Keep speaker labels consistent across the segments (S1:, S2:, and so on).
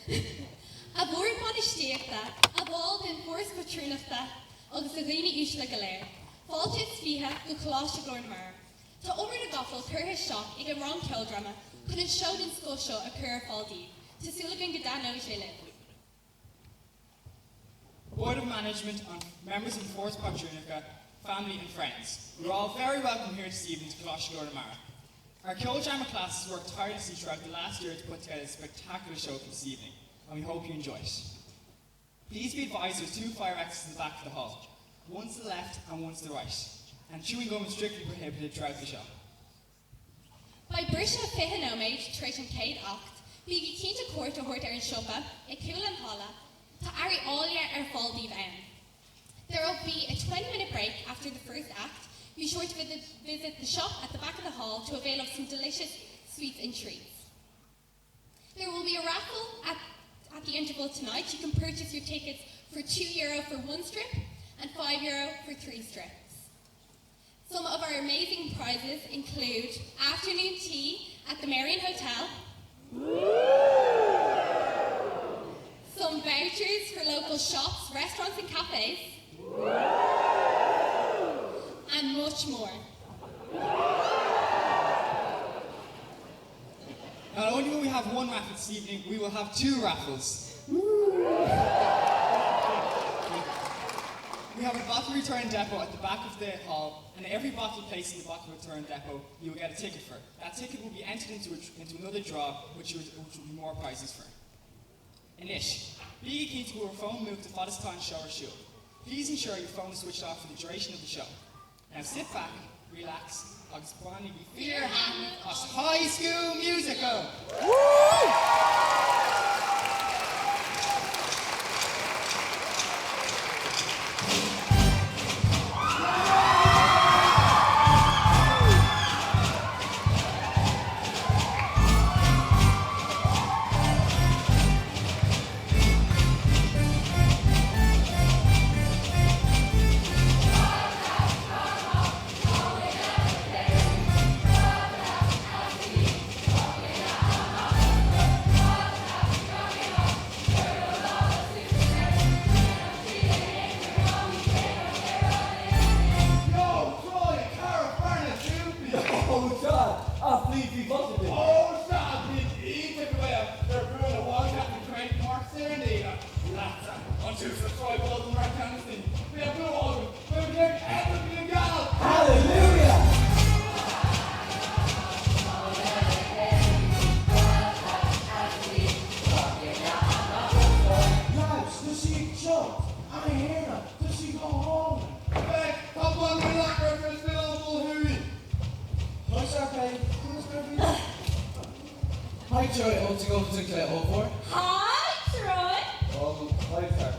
S1: A bhór panistíochta, a bháil den fórs patrúnachta agus a dhaoine úsla go léir. Fáilte is fihe go chláiste glór na mar. Tá obair na gafal curtha seach ag an rang ceildrama chun an seo den scóil seo a cur fáildí. Tásúla gan go dáná sé le.
S2: Board of Management and members of the Force Patronica, family and friends. You're all very welcome here this evening to Coláiste Glór na Mar. Our Kildrama classes worked tirelessly throughout the last year to put together a spectacular show for this evening, and we hope you enjoy it. Please be advised there's 2 fire exits in the back of the hall, one to the left and one to the right, and chewing gum is strictly prohibited throughout the show.
S1: By Brisha Fihanóméid, Trait an Céad Acht, bhí cínta cuairt a thuirt ar an siopa, ag cúil an hála, tá airí ália ar fáildíh ann. There will be a 20-minute break after the first act. Be sure to visit the shop at the back of the hall to avail of some delicious sweets and treats. There will be a raffle at the interval tonight. You can purchase your tickets for €2 for 1 strip and €5 for 3 strips. Some of our amazing prizes include afternoon tea at the Marion Hotel, some vouchers for local shops, restaurants and cafes, and much more.
S2: Not only will we have 1 raffle this evening, we will have 2 raffles. We have a bottle return depot at the back of the hall, and every bottle placed in the bottle return depot, you will get a ticket for. That ticket will be entered into another draw, which will be more prizes for. Inish, be keen to our phone move to Fodestan Show or Show. Please ensure your phone is switched off for the duration of the show. Now sit back, relax, agus báinnig be fear hand as High School Musical.
S3: Hi Troy, I want to go to Claire Hall for.
S4: Hi, Troy.
S3: Hi Claire.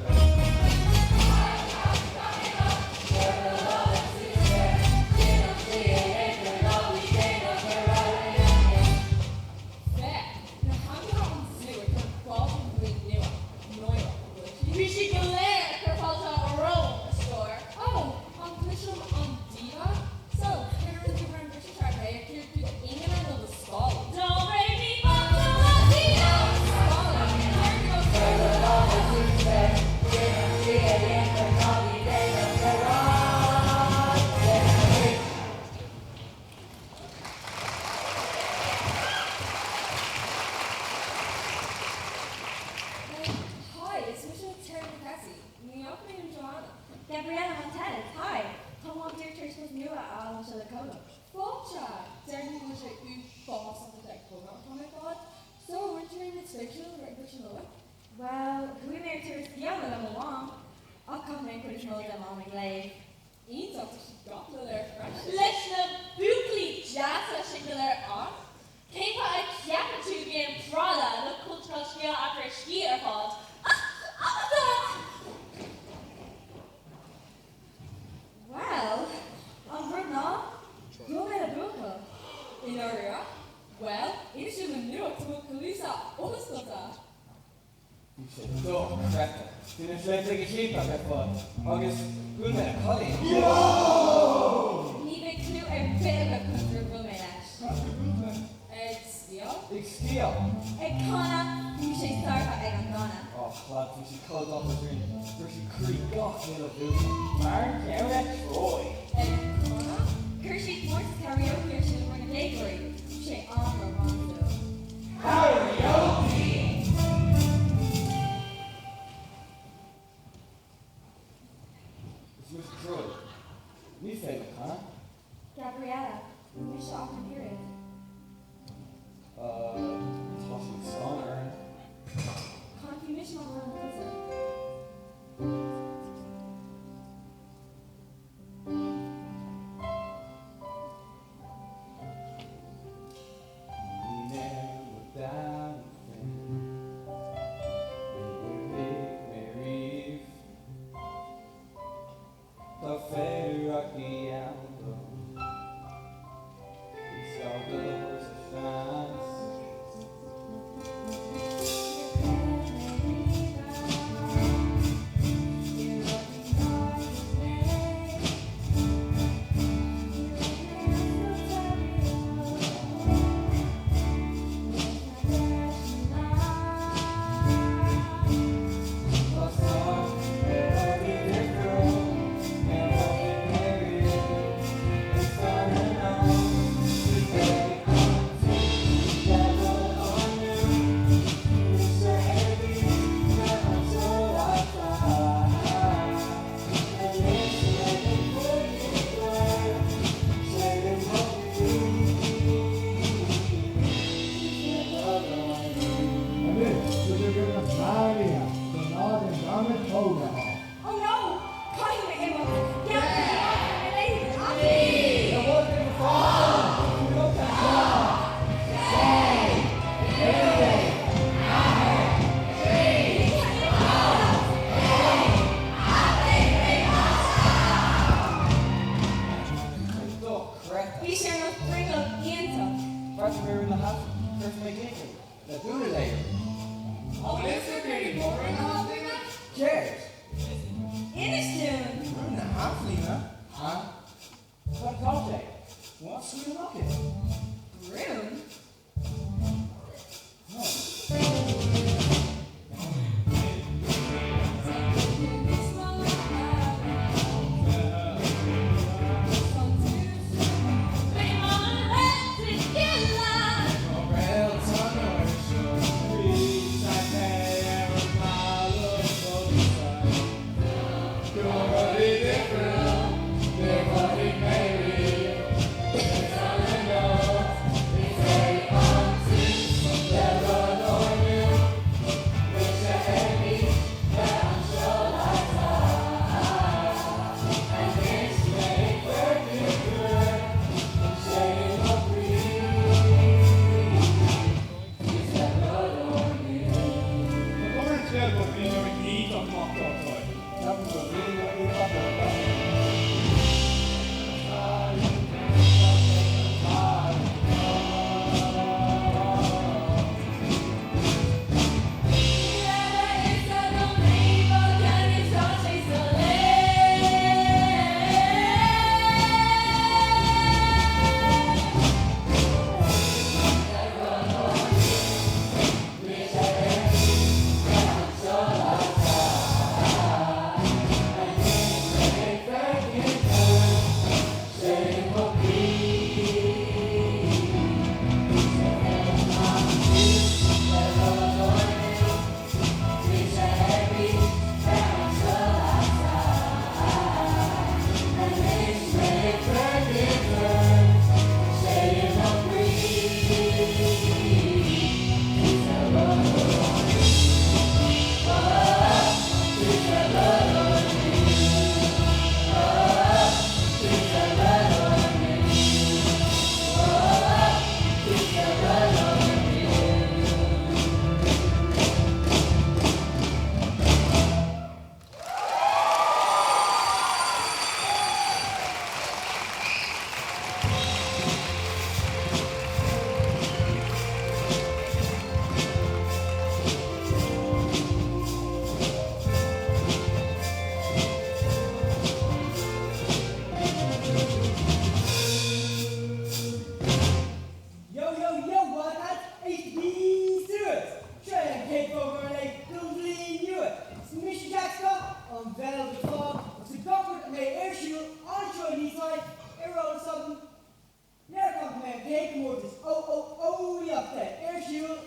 S4: Gabriella Montez, hi. How long do your church was new at Alan Shalakono?
S5: Fortja, Danny was a boss of the deck program, I thought. So, weren't you in its fictional or fictional?
S4: Well, we made to risk the other them along. I'll come in for the show them on my glade.
S5: Eens had ze got to their fresh.
S4: Listen, Bukli Jassa Shingler on. Came by a Yapatu game Prada, the cultural skill after a skier pod. Well, I'm good now. You're made a book.
S5: In area? Well, it's you new to Kalisa, Ostota.
S3: So, correct. Did it feel like a sheep at that point? August, good man, Holly.
S4: Need to do a bit of a comfortable match.
S5: It's the Stíl.
S3: Ik stíl.
S4: Ag cána bhí sé starfa ag an gána.
S3: Oh, glad for she called off the dream. For she creek off in the boot. Mark out Troy.
S5: Ag Connor.
S4: Cur siad mór karaoke ar sin rinne léigorí.
S5: Sé an Romando.
S3: Karaoke! It's Mr. Troy. Me favorite, huh?
S5: Gabriella. We shall often hear it.
S3: Tossing Stunner.
S5: Confirmation on the answer.
S3: We never down Mary. The fairy rocky album. We saw the horse of France.
S4: Oh no! Caiu me him up. Yeah! Bhí sé an springle íanta.
S3: First we're in the house, first make it. The Buddha layer. Cheers.
S4: Inistún.
S3: We're in the house, Lena. Huh? What coffee? What's we looking?
S4: Rune.
S3: Different,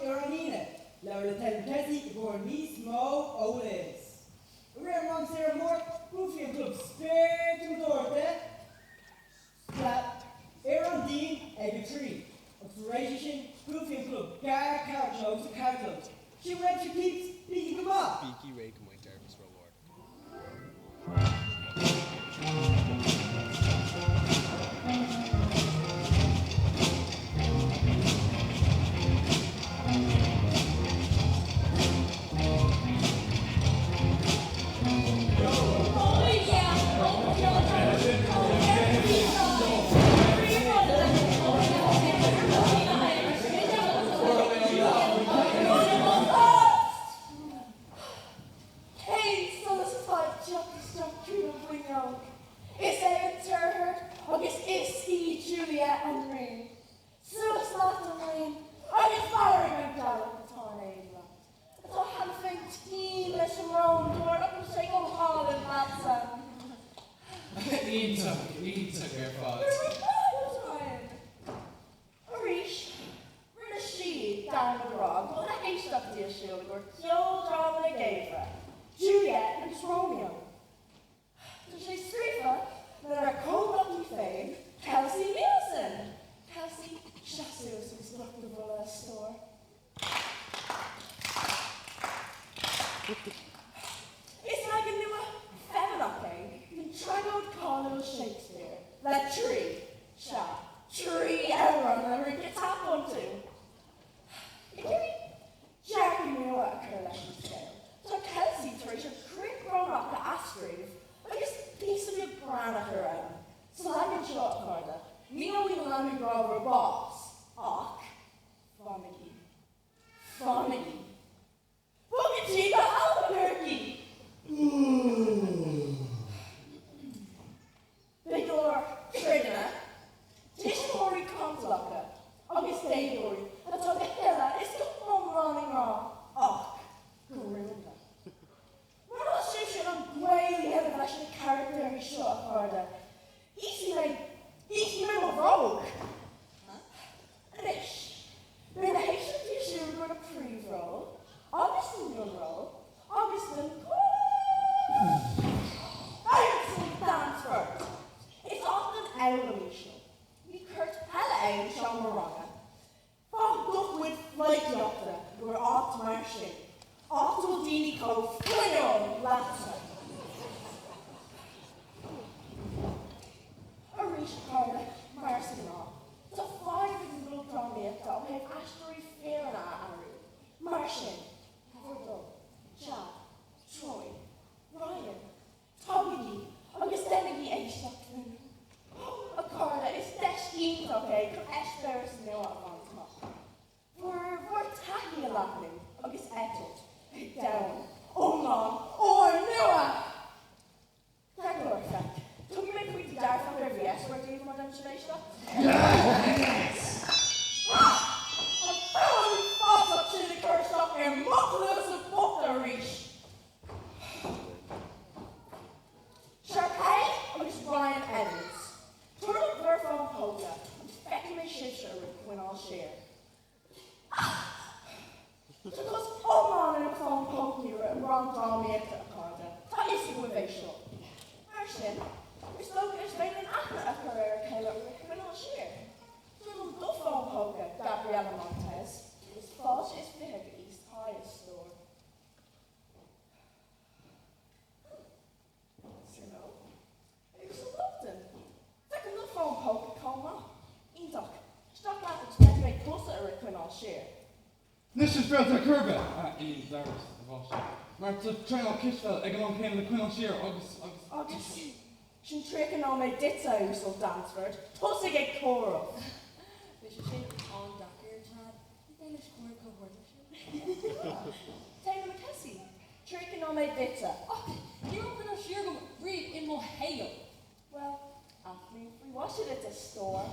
S6: Iranine, lewer le Telkesi voor Mies Mo Olis. We're among Sarah Moore, Goofy and Club Spare to Dorte. Aaron Dean, Ega Tree. Observation, Goofy and Club, Gar Carclubs, Carclubs. She went to peeps, Peaky come up.
S7: Beaky Ray my Jarvis reward.
S5: Hey, so this is like Stuck to the window. It's Evan Turner, August it's Juliet and Ring. So it's not the rain. I get firing my dollar the tornado. It's all have a team, let's roam, door up and shake on hall and Matson.
S3: Ínta gur fád.
S5: Arish, we're the she down the rock, but I hate stuff the issue, or Joe Drama gave her. Juliet and Romeo. So she's Strifa, that are cold up to fame, Kelsey Nielsen. Kelsey, Jesus is not the Villa store. It's like a new feminine thing. You can try to call it Shakespeare. That tree, tree error, never gets up onto. It can be Jack and me what occurred at the scale. So Kelsey Teresa quick grown up the Asgrave. I guess piece of your grand at her own. So I can short further. Me know we let me grow over boss. Och. Fomity. Fomity. Fomity the Albuquerque. Bigor, Trigger. Tishmori Contlocka. August Daylori. And so the Hilla is the home running wrong. Och. Grinda. We're not sure I'm way ahead of actually character and short harder. Easy made a rogue. Rish. We're the Haitian issue we're going to pre-roll. Augustin will roll. Augustin. Ironson dance first. It's often evolution. We Kurt Pella Sean Moraga. Fogged up with flight doctor. We're off marching. Off to a Dini Cove. Final laughter. Arish Carter, Marcinal. So far as little Dominic, I'll have Ashbury Fair and Ari. Martian, Bordeaux, Chad, Troy, Ryan, Tommy, Augustine, Aisha, a Carter, it's Deshkin, okay, Ashbury's no on top. We're tacky a lot, August Etted, down, or Noah. Regular effect. Took me quick to die from their VS, where do you want demonstration? I'm following fast up to the curse up and mufflers of Butterish. Sharpay was Brian Evans. Turtle Burf on Polka. Becky McShifter when I'll share. Took us all on in a phone poke here and Ron Dommy at the Carter. That is the motivational. Martian. We spoke as being an actor of career came up with when I'll share. Turtle Duff on Polka, Gabriela Montez. His fault is big at East Highest store. It was a London. Second the phone poke called up. Indoc. Stock like expect to make closer to when I'll share.
S8: This is Belter Kirby. Ian Darvis, of all shit. Martha Trail Kishfell, Egamon came the Queen on Shear,
S5: August. Sin tricking on my ditso, so Dansford. Plus I get Coro.
S9: This is it on Dr. Chad. Then it's Coro cohort.
S5: Taylor McKessie. Tricking on my ditso.
S9: Oh, you're going to share them read in Mohio.
S5: Well, after me, we watched it at the store.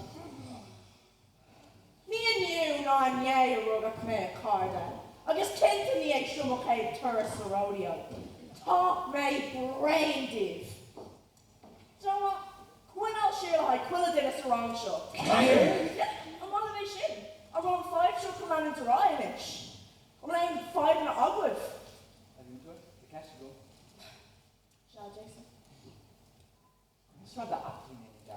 S5: Me and you, no, I'm a rugger come Carda. I guess Kent and the extra okay tourist rodeo. Talk me brain div. So when I'll share like Quilla did a wrong show. I'm on the shin. I Around 5 should come on into Ryanish. Around 5 in Ogwood.
S3: I didn't do it. The catch go.
S5: Shall Jason?
S3: It's not that acting in there.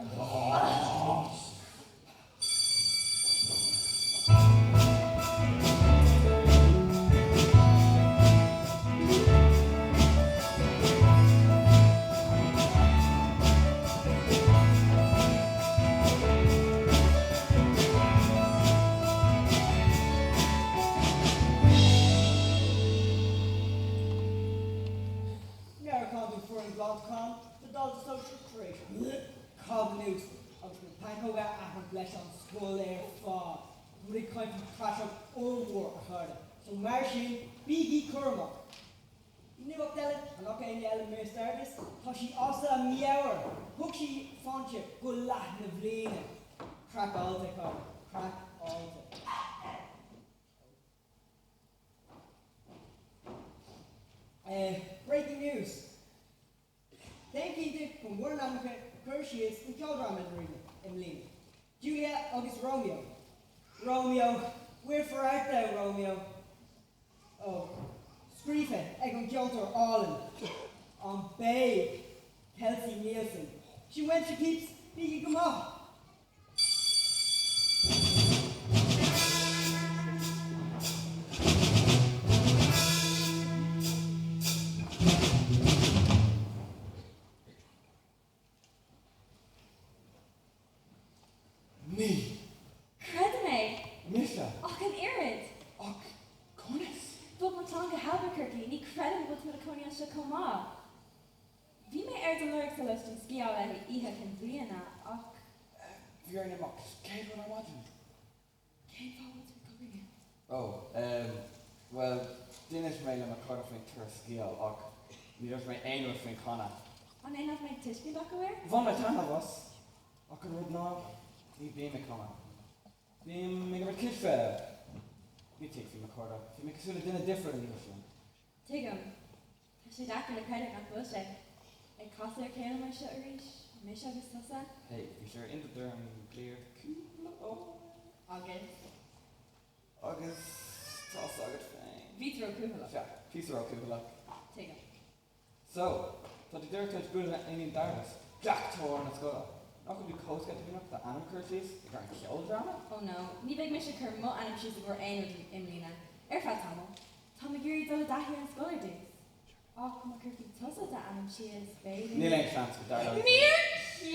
S6: Never called before in Blogcom, the dog's social creation. Called the news. I was going to thank over Ahmed Blesh on school air fall. Really kind of crash up all work heard it. So Martian, Biggie Kurma. You knew up Dylan, I'm not getting the element service. How she also a meower. Hook she fonche, good Latin of Lena. Crack all the card. Crack all the. Breaking news. Thank you from one America, Crucius, and Kildram in Lima. Julia, August Romeo. Romeo, we're for out there, Romeo. Oh, Screefen, Egon Kyoto, Allen. On Babe, Kelsey Nielsen. She went to keeps Biggie come up.
S8: Me.
S9: Credame.
S8: Misha.
S9: Och an Irid.
S8: Och. Conis.
S9: Bob Matonga Albuquerque, ni credit with Milconia Shakoma. Vi may air the lyrics of Lustin Ski already, Iha can Brianna, och.
S8: You're in a box. Kate, what I wanted.
S9: Kate Powell's recovering.
S8: Oh, well, Dinesh made him a cut of my skill, och. We just made aim with my Connor.
S9: On ein of my Tishkin back aware?
S8: Von my time of us. I could read now. He be me Connor. Be me a kiss You take him a quarter. You make a sort of dinner different in this one.
S9: Take him. She doctor the credit not bullshit. It cost their care my shut reach. Misha Vistasa.
S8: Hey, you sure in the derm clear? Oh.
S9: August.
S8: August. Toss August fine.
S9: Vitro Kuhala.
S8: Yeah, piece of rock,
S9: Take him.
S8: So the dare touch good at any darkness. Jack Torn, let's go. Not going to be coast get to be up the animal curses. You're going to kill drama?
S9: Oh no. Ni big Misha Kermo and I'm choosing for ain with Emlina. Erfa Tamo. Tomagiri Dola Dahi and Scholar Days. Oh, come on, Kirky Tussa da and she is baby.
S8: Neil ain't chance with Darla.
S4: Near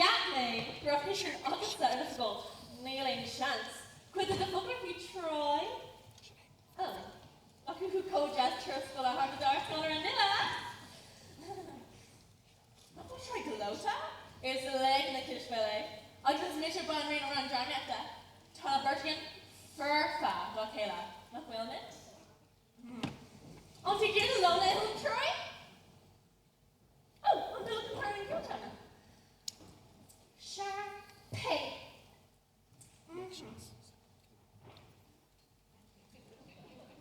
S4: Yatney, Profession August out of school. Nailing chance. Quit the fuck if we try. Oh. Okay, who co-jazz church school at Harvard Art Scholar and Nilla? Not what try Galota? Is the leg in the Kishville. I just miss your bun rain around Jarnetta. Tala Bertigan, Furfa, Vakela. Not well knit. On to get alone, little Troy? Oh, I'm still comparing your channel. Sharpay.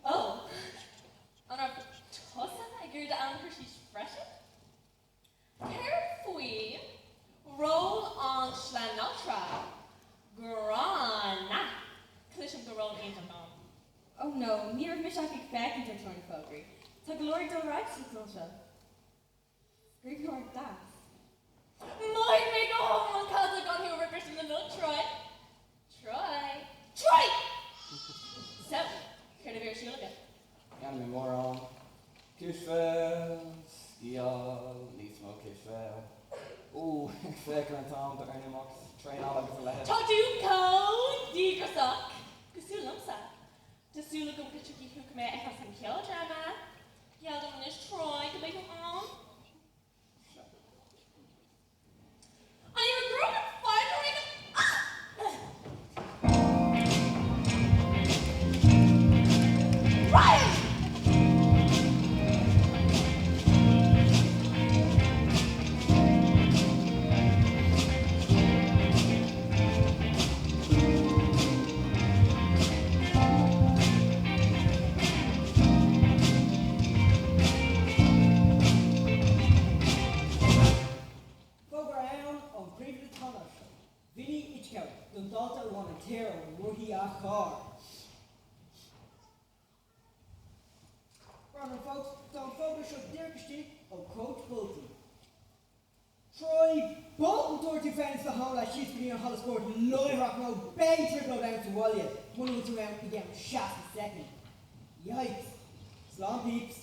S4: Oh. On our Tossa, I grew the anchor, she's fresh. Carefully. Roll on Schlanatra. Grana. Clisham the roll into home.
S9: Oh no, near Mishaki back into Torn Fogry. So glory to right to Tulsa. Great Lord Das.
S4: Might make a home on cause I got here rippers in the milk, Troy. Troy! So, here to be a shield again.
S8: Gan me more on. Kishvel. Skial. Lismo Kishvel. Oh, Faker and Tom, the Ernie train all over the head.
S4: Taduko, Digrasok, Kusulumsa. Tasulugum Kachuki Hukme Ekas and Kildrama. Yaldum is Troy, to make him on. I am a girl firing. Ryan!
S6: Vinny Ichkel, Dundalta won a tear on Ruhi Akhar. corner, folks. Don't focus on Dirkstein or Coach Bolton. Troy Bolton 30 fans the whole like she's been on Hollis Court, live rock no bang triple down to Wallia. One of the round began shot in second. Yikes. Slum peeps.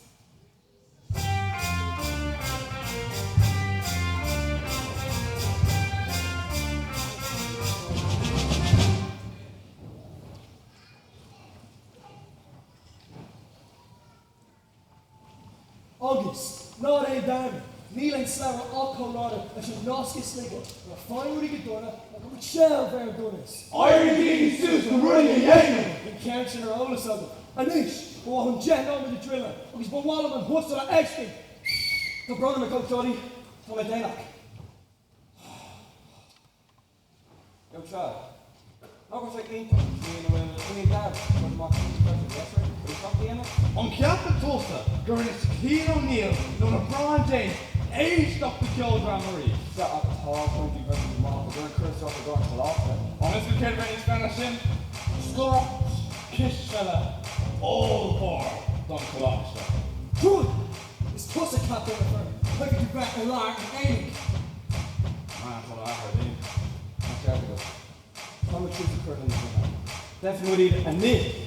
S10: August, Lord A. Darby, Neil and Sarah Alco Lorda, as you Noski Sligo, a fine Woody Gadona, and a Michelle Verdonis.
S3: Iron King Susan running Yemen.
S10: In Kerch and her oldest of them. Anish, who on Jen over the driller, who is Bawallum and Hustle at Edgeby. The brother of Coach Jolly, Tommy Danock.
S8: Go try. Agus ag líonta, Clean Dad, chun amach yes, right? Will you talk to Emma?
S3: On Captain Tulsa, during its Keane O'Neill, known as Brian James, aged up the Kildare Marie.
S8: Got up the tall 20 versus the mom, we're going to curse off the door to law.
S3: On this kid ready Spanish in, Scott, Kish fella, all for Don Colossus.
S10: Good! It's Tussa Cat there for look at you back a lark and aiming.
S8: Man, that's what I heard, dude. I'm scared to go. How much is the curtain? Definitely need a knit.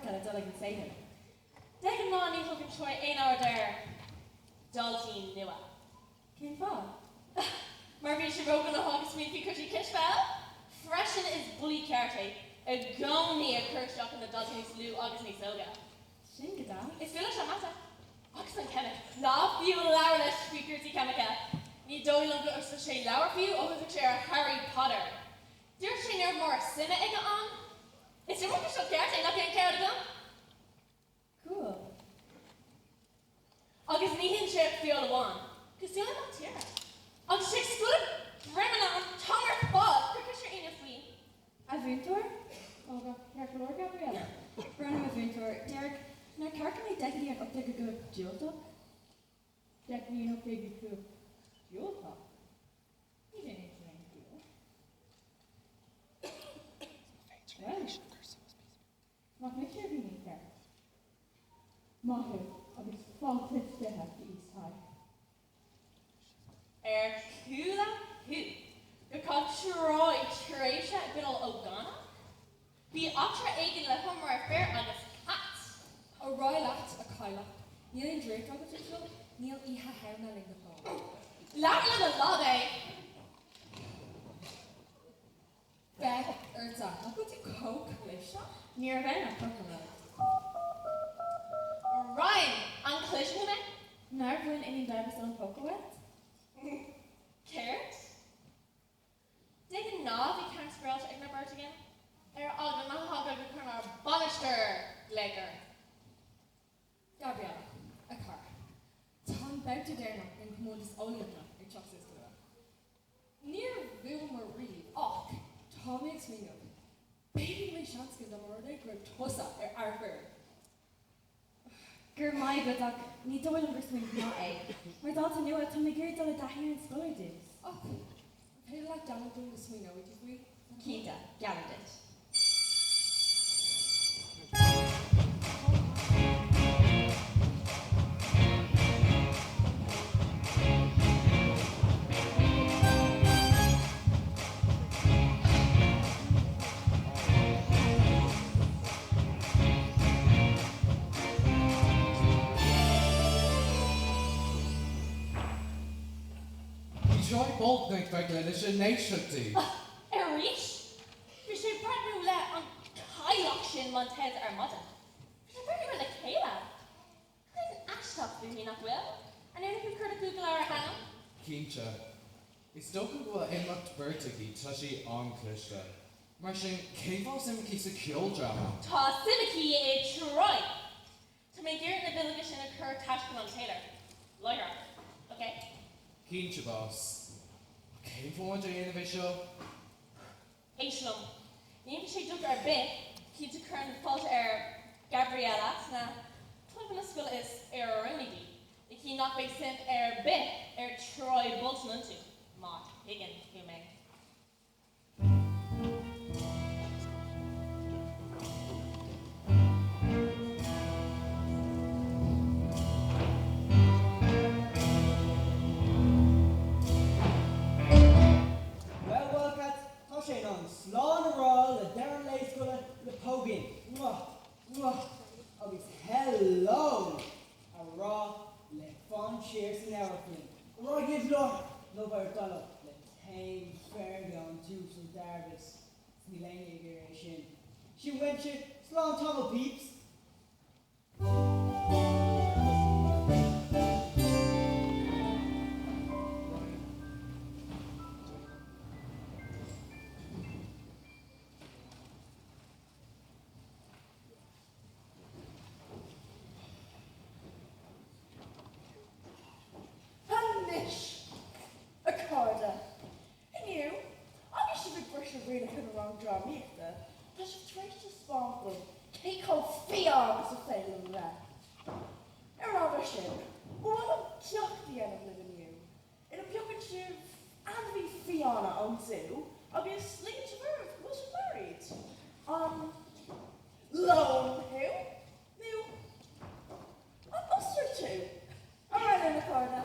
S9: tell it all I can say him.
S4: Degan ná ní thug an troi ein hour there. Daltí nua.
S9: Came far.
S4: Mar bhí sé rogan a hagus mí fi cutí kisfel. Freshen is bully carte. A goni a kirchhock in the Daltí slú agus ní soga.
S9: Shin gada.
S4: Is fila shamata. Agus an kenne. Na fiú lawer leis speakertí chemica. Ní dóil an go sa sé lawer fiú agus a chair Harry Potter. Dir sé near more sinna ige an? Is your work so carte na can care to
S9: Cool.
S4: Agus ní hin sé fiú one. Cos you not tierra. Agus sé stood bremen on tongue bud. Because you're in a flea.
S9: Avuntor? Oh, go. Careful, Lord Gabriella. Brandon Avuntor. Derek, now careful me deckity and update a good jolta. Deckity and update a good jolta. You didn't explain jolta. Well, not make sure you need care. Mahu, of his faultless death at the East High.
S4: Coola who? Because Troy Treasha Biddle O'Gana? Be Otra Egan le Homer Fair agus cats.
S11: A roilacht a coilacht. Níl in Drake agus is so, níl iha hairna ling the phone.
S4: Laugh like a lobby.
S11: Beth Urza, I'll put you coke, Lisha.
S9: Near Venna, Pokemon.
S4: Ryan, on collision him
S9: Narvin any Davis on Pokewet?
S4: Carrot? Dig a knob, you can't scroll to ignore birds again. All the Mahog of the corner, Bonister, Legger.
S11: Gabriella, a car. Tom bout to dare not and come on this only of them, your chucks is to them. Near Vilmarie, och, Tom makes me know. Baby my shots give them already grip tossa Arthur.
S9: Gur mai godag, ní dóil an briswin ná é. Mar dáta nua, tá me gur dal a dahi an scholar days.
S11: Och, pay like down doing the swing now, did we?
S9: Kita, Gallaudet.
S12: Joy Bolt night by Glennish and Nation Tea.
S4: Erish? You should probably let on Kayak Shin Montez Armada. You should probably let Kayla. There's an ashtop for me not well. And then if you could Google our Hannah.
S12: Kincha. It's Doku will inlocked Bertiki, Tashi on Klishka. Marshing Kavos and Kisa Kill drama.
S4: Ta Simiki a Troy. To make your ability to occur Tashkman on Taylor. Lawyer. Okay?
S12: Kincha boss. Kavon J Innovation.
S4: Aishlum. Maybe she took our bit. Keep to current fault Gabriella. Now, Twin school is Remedy. The key not based in bit Troy Bolton into. Mark Higgin, you may.
S6: Slán ará le dean leis go le pógin. Agus hello a rá le fan cheers in everything. Rá give love our dollar le tame fair down to some Darvis. Sní lenne iteration. She went to slán Tomo peeps.
S5: Really couldn't wrong draw me either. But she tried to sparkle. Take off fear was a failing that. Another ship. Well, I'm chucked the end of living you. In a puppet ship and be Fiona on Zoo. Obviously, to birth was married. Lone who? New. I'm Buster too. I'm right in the corner.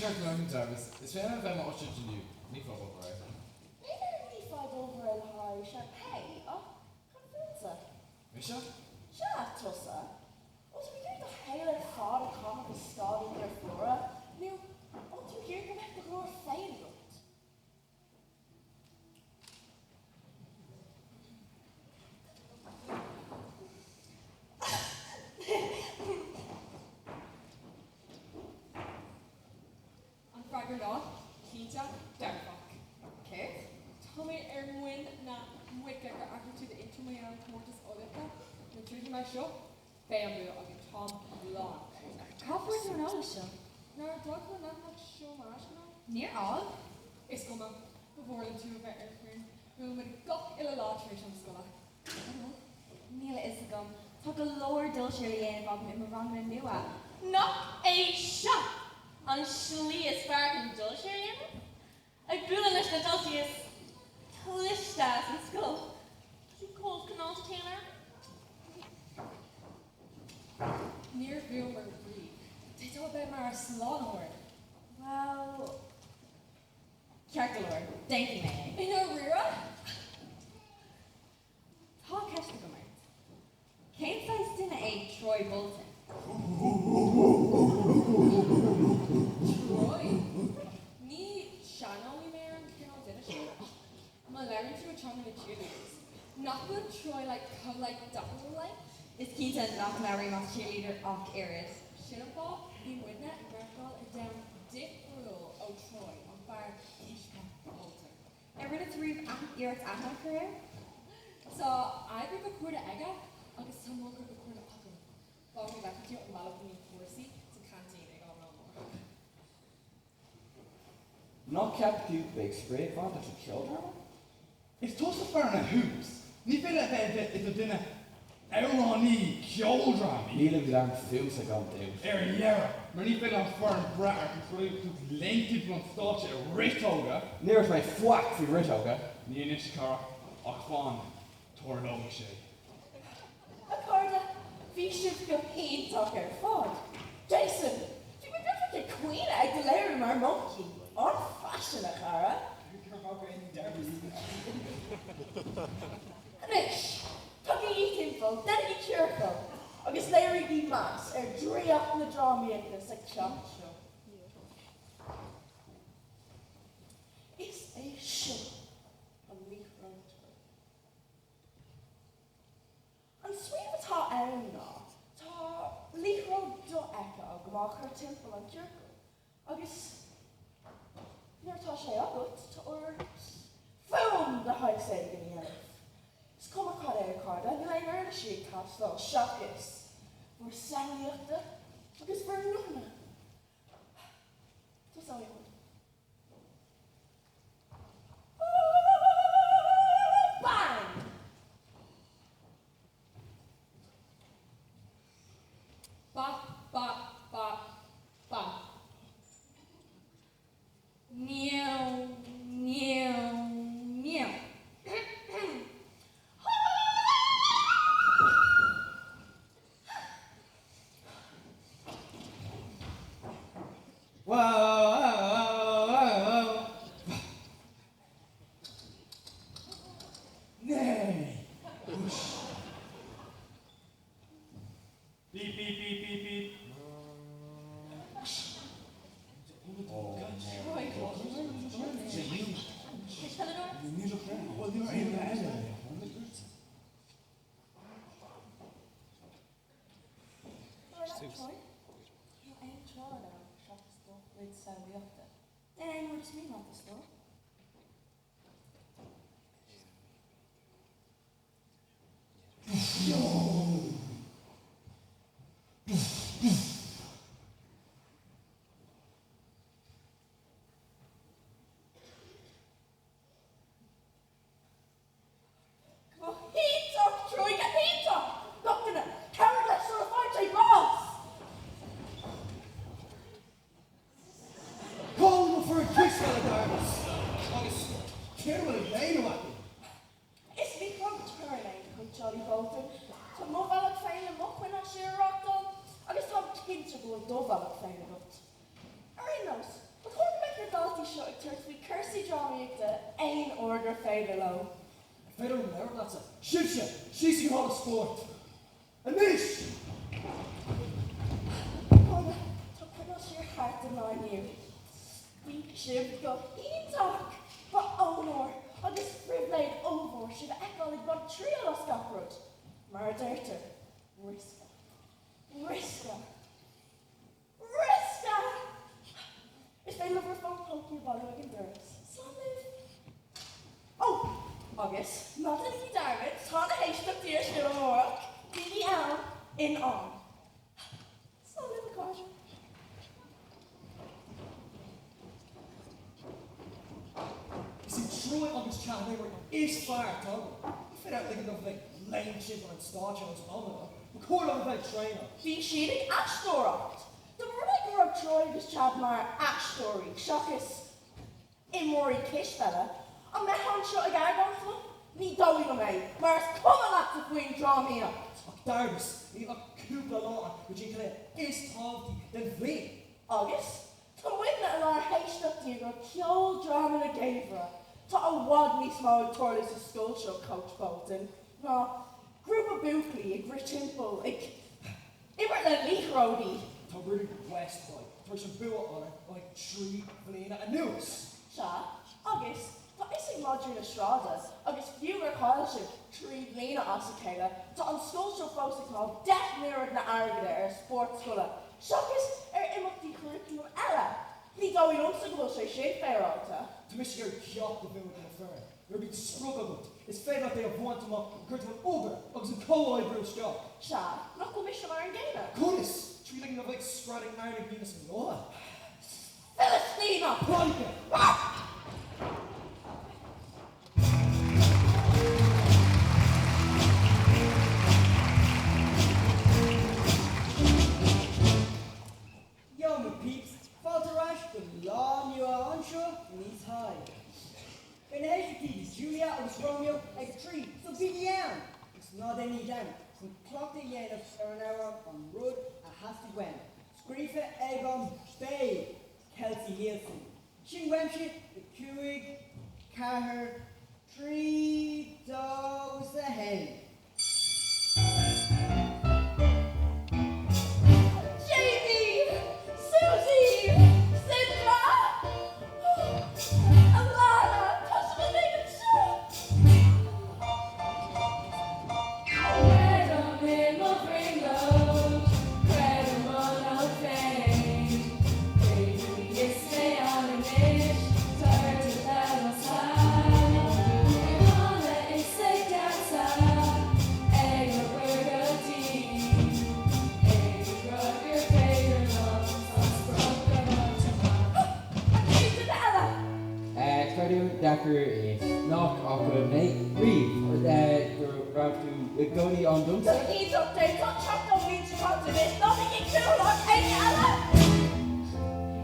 S12: Scared learning Jarvis. Is fair if I'm watching you. Need for over right.
S5: Maybe we fight over a high champagne. Oh, convince
S12: Misha?
S5: Ja, tussa. Als we hier de hele vader komen te staan in de flora, nu, als we hier echt de gloor fijn doet.
S11: An fragger ná, cínta, dearfach. Céir? Tá mé muin na muice gur acu tú de intro mé an cuartas ólacha, na trúdi mar seo, bambú agus Tom lá.
S9: Cafuir tú ná seo?
S11: Nar dogla na seo más ná?
S9: Níor áil?
S11: Is go ma, bhórla tú a bheith ar chun, bhfuil mar gach ile lá tréis an scola.
S9: Níla is a gom. Tá go leir dul sé léana bag mi mar rang na nua.
S4: Not a shot on Shlee is far from Dulce. I grew in this Dulce is Callistas in school. You called Canal Taylor?
S11: Níor bhfuil mar brí. They tá bheith mar a slánhóir.
S9: Well, ceart go leir, dainty mé.
S11: In a rira?
S9: Tá ceiste go mar. Céim fáis duine é Troy Bolton.
S11: Troy? Ní seanó ní mé an cinál duine sin. Má leirin tú a chum na cheerleaders. Nach bhfuil Troy double like?
S9: Is cínta nach leirí más cheerleader ach areas.
S11: Sinnapá, ní muidne a greáil a down difriúil ó Troy an fear isca Bolton.
S9: Rinne tríomh iirecht ana career?
S11: So, I go cuairda aige agus tá mó go cuairda papa. Bá mi bheith tú an bailach ní cuasaí sa canteen ag an mór.
S8: Not kept you big spray font that you killed her?
S10: Is tosa ferna hoops. Ní bile bheith is a duine Euraní ceoldrami.
S8: Nílim glan fús a gan dús.
S10: Yera, mar ní bile an fern braar chu lengtid van státe a ritóga.
S8: Níir mé fuac fi ritóga.
S10: Ní inis cara ach fáin tornóga sé.
S5: Accorda, fi sib go héintach ar fod. Jason, fi me beth the queen ag de leir mar monkey. On fashion a cara. Anish, tugi eatinful, then eat cheerful. Agus leir di mas, dre up na drámiagus ag chump show. Is a show on me front. An swing atá ann ná, tá líhró do echa a gomach ar timppel an jerkle. Agus nuair tá sé agat tá ort fum de haig sé gan dhéanamh. Is cum a cad é carda, ní lein ar na sí castal seachas. Bhar saoíochta agus bhar nuna. Tá saoíochta. Bang!
S11: Ba, ba, ba, ba. Meow, meow, meow.
S10: Whoa! Nay! Beep, beep, beep, beep, beep.
S5: Jolly Bolton, tá mo bhealach féin le mochhain a siarachtal, agus tá cinnte go dó bhealach féin agat. Ar nos, Ein order fade low.
S10: Feder never that's it. Shifsha, she's in hot sport. Anish!
S5: Mother, to put us your heart in on you. We should go talk, but honor, I just privilege over should echo like one trio of scotland. Murderter, Riska. Riska. Riska! If they love her phone, poke you by like endurance. Oh, August, not in the Darwin, Tana Haystack dear Shiro Morak, BDL in on. Solid caution.
S10: You see, Troy on this channel is fire, Tom. You fit out looking of like lane chipper and star channels on it. Record on about trainer.
S5: Be sheeting Ash Storacht. The more I grew up Troy was Chadmar Ash Story, Shockus, Imori Kish fella. I'm a hand shot a guy on them. Me going away. Mars come on up to Queen draw me up.
S10: Darbus, you got Cooper Law, which you claim is Tom, then Veen.
S5: August, to win that our Haystack dear go kill drama in a Gavra. To a wad me small toilets of school show coach Bolton. No, group of Bookley, a grit temple, like, it were the leak roadie.
S10: To really West Boy, there's some bill on it, like Tree, Valina, and News.
S5: Sha, August, to ising Roger Estrada, August viewer college Tree, Valina Osicada, to on school show folks called Death Mirrored na Argada, sports school. Shockus, imok the curriculum Ella. Me going on to go say shape fair alta.
S10: To Michigan, Kyoto, the bill in the fair. You're being struggled. It's fair that they have wanted them up, compared to an ogre, or some co-eye Bruce job.
S5: Sha, not go mission iron gainer.
S10: Goodness! Treating of like scratching iron Venus and Noah.
S5: Philistine!
S10: Pronto!
S6: Yo, my peeps, Falterash, the law you are unsure, knees high. In Heshiki, Julia was Romeo, like a tree, so be the yarn. It's not any damn. Some clock the yen of Serenara on road, a hasty wen. Screefa Egon Bay, Kelsey Nielsen. Chingwemshit, the Keurig, Carher, Tree, Dogs, the Hen.
S5: Jamie! Susie! Cynthia! Alana! Possible name of
S3: Decker is knock off a mate, reef, or that we're about to go on
S5: So
S3: Dunster.
S5: he's up there, not chopped on me to come to this, nothing you do like any other!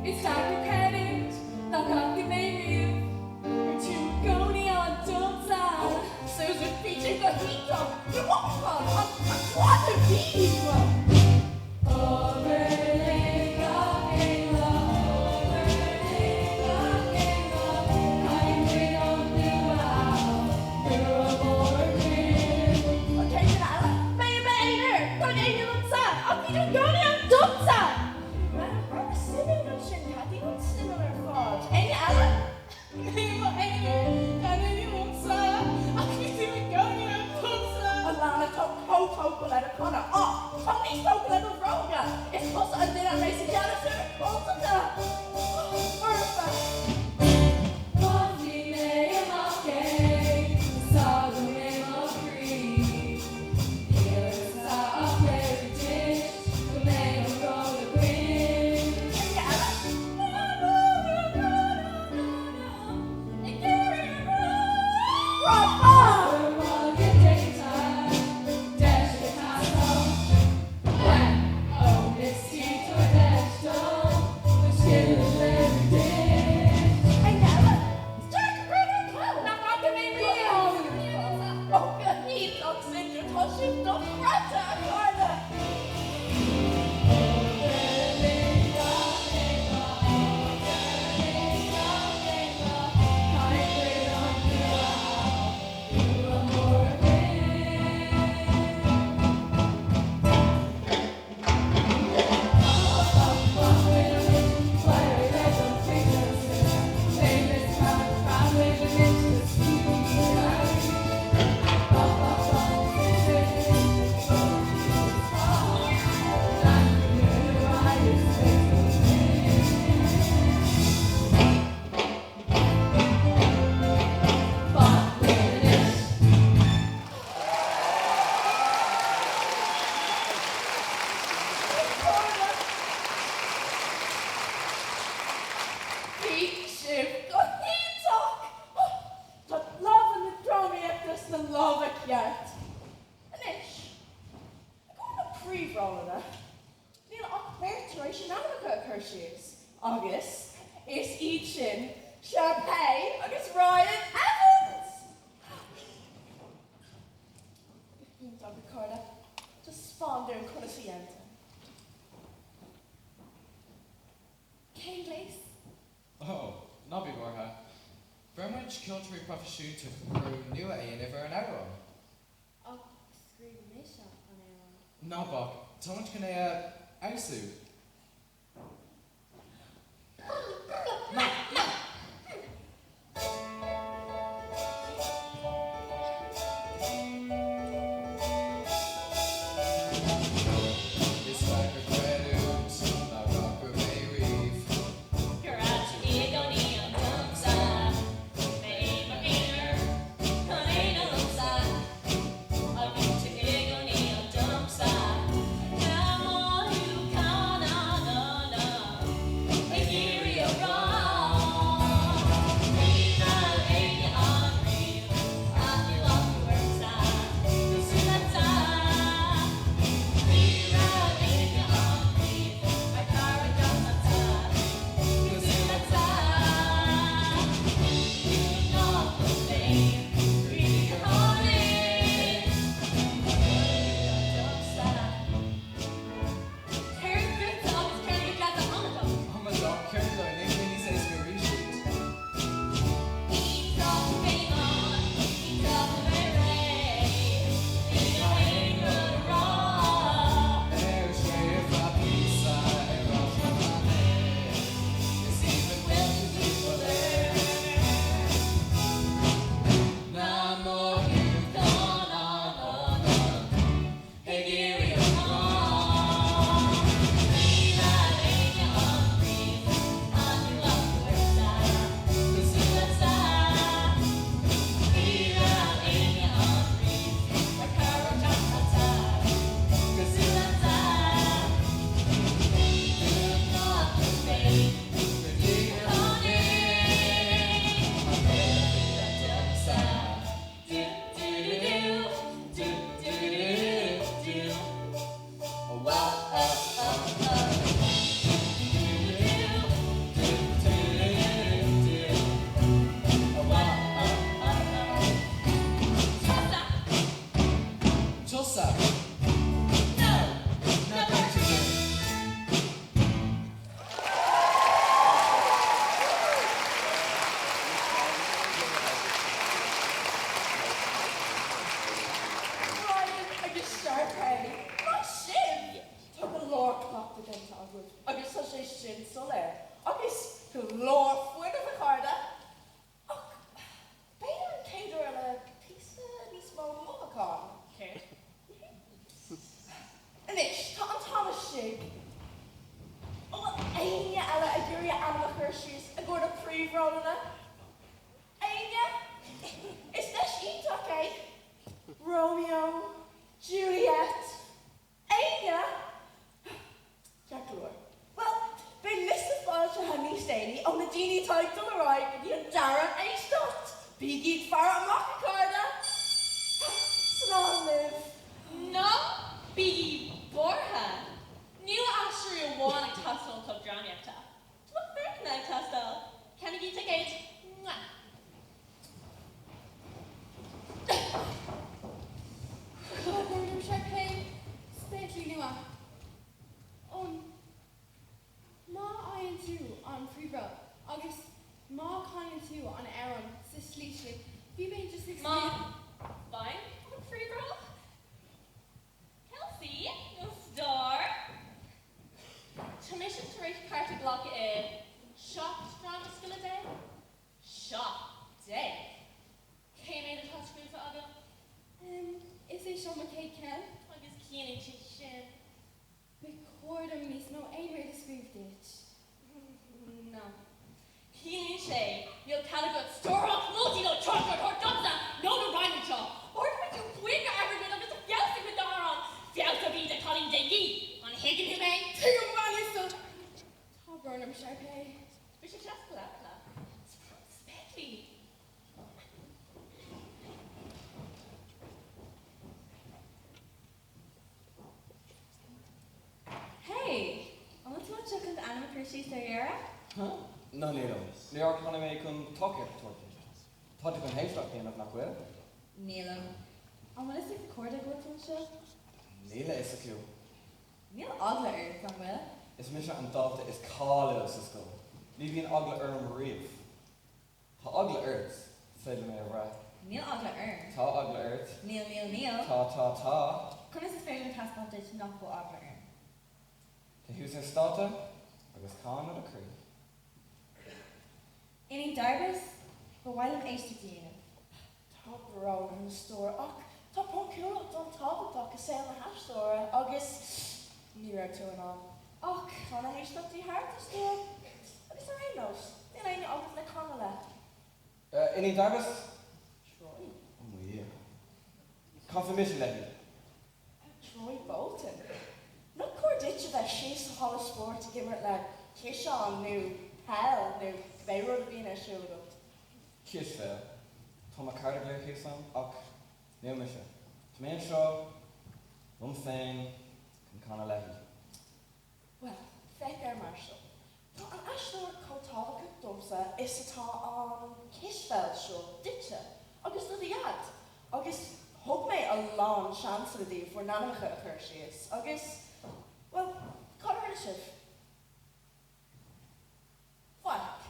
S11: It's Dr. Credit, knock off the name you. To Goni on Dunsa.
S5: Susan featuring the heat up, you won't call on what a bees! Simon Shiv, go talk. But love and the drum this the love a yet. Anish, I'm going to pre-roll it. Neil, I'll bear duration out of a curses. August is eating champagne. August Ryan Evans. Dog Ricarda, just spawn down conociente.
S1: Céim léis?
S12: Oh, nobby bortha. Bremwich culture profession to crew new a never an hour.
S11: Ach, scríb mé seo an éan.
S12: Nabok, Tomuch can Ausu.
S4: You'll caligot store off multi no chocolate or dubza, no the rhyming job. Or
S9: Chrissy Sayera?
S8: No, Neil. New York wanna make him talk here for Thought you can haystack in of Nakwell.
S9: Neil. I want to see the quarter go to show.
S8: Neil is a clue.
S9: Neil Ogler from Will.
S8: Is Misha and Dalta is call us school. Leaving Ogla Reef. Ta Ogla Earth, said the mayor right.
S9: Neil Ogler
S8: Ta Ogla Earth.
S9: Neil.
S8: Ta.
S9: Can I suspect him past that ditch not go Ogler?
S8: The who's his starter? I was calling it a crew.
S9: Any Darbus? But while I'm aged to you.
S5: Top road in the store. Top one cool on top of the sale in the hash store. August. Near to and on. Can I hear stuff to your heart to store? What is the rain notes? Then I know August like Connella.
S8: Any Darvis?
S5: Troy.
S8: Oh, yeah. Confirmation letter.
S5: Troy Bolton. Look where ditch of that she's a hollow sport to give her like Kishon new hell new they would have been a show up.
S8: Kishfell. Toma Carter here some. New Misha. To main show. One thing. Can Connor Leahy.
S5: Well, thank you, Marshall. Tá an eisleoir chomh domsa is atá an Kishfell show, ditcha, agus na diad. Agus thug mé a lán seansa a dí for nanacha a chur síos. Agus, well, Conor Initiative. Fuck.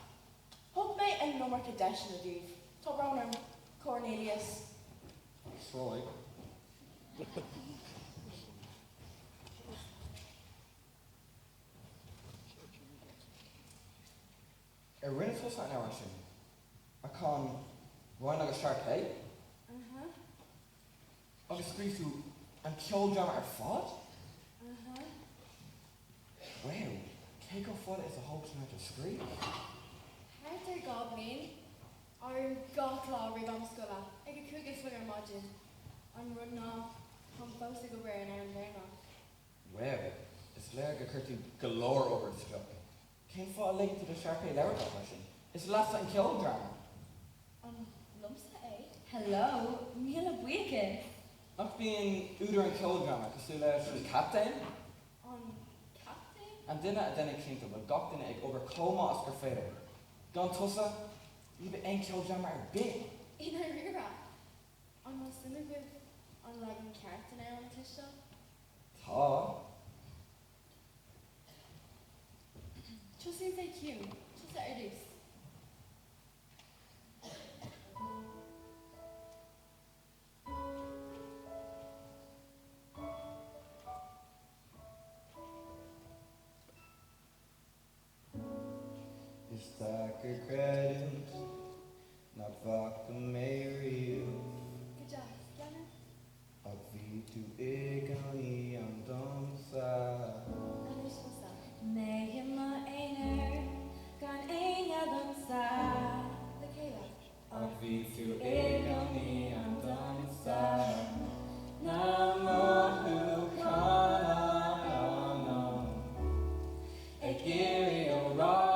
S5: Thug mé a number to deis na díh. Tá Brown Cornelius.
S8: Troy. Rinne was an hour soon. I can run like a shark, eh? Agus grief to and kill Jam at fought? Wow, Keiko fought is a whole tonight of scream.
S11: Hartar gob mean? Ar gotla ribam scola. Eg a cúgus for imagine. An run na come post to go wear an iron there now.
S8: Wow, it's like a curtain galore over this job. Came for a link to the Sharpay Lower question. It's the last time killed Jam.
S9: Lumsa, eh? Hello, Mila Buike.
S8: Not being Uder and killed Jam, because she was captain.
S11: Captain?
S8: And then it came to a got in egg over coma Oscar Fader. Don Tussa, you be ain't killed Jam are big.
S11: In Irira. On my synagogue, on like a character now on Tisha.
S8: Ta.
S11: Just seems like you. Just let her loose.
S8: Is that a credit? Not vodka Mary.
S11: Good job, Janet.
S8: Of to egani and dansa.
S11: And this was that.
S9: Mehima einer, gan enya dansa.
S11: The Kayla.
S8: Of to egani and dansa. Namo kana no. Egiri ora.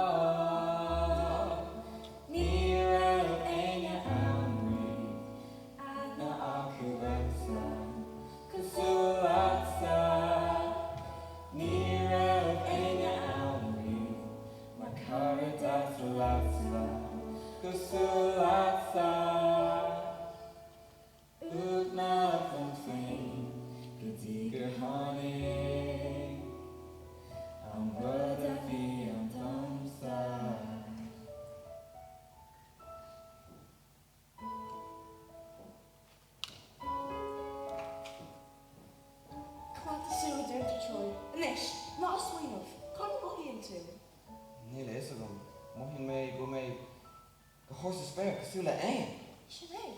S8: Horses bear, Casula aim.
S5: Sinead,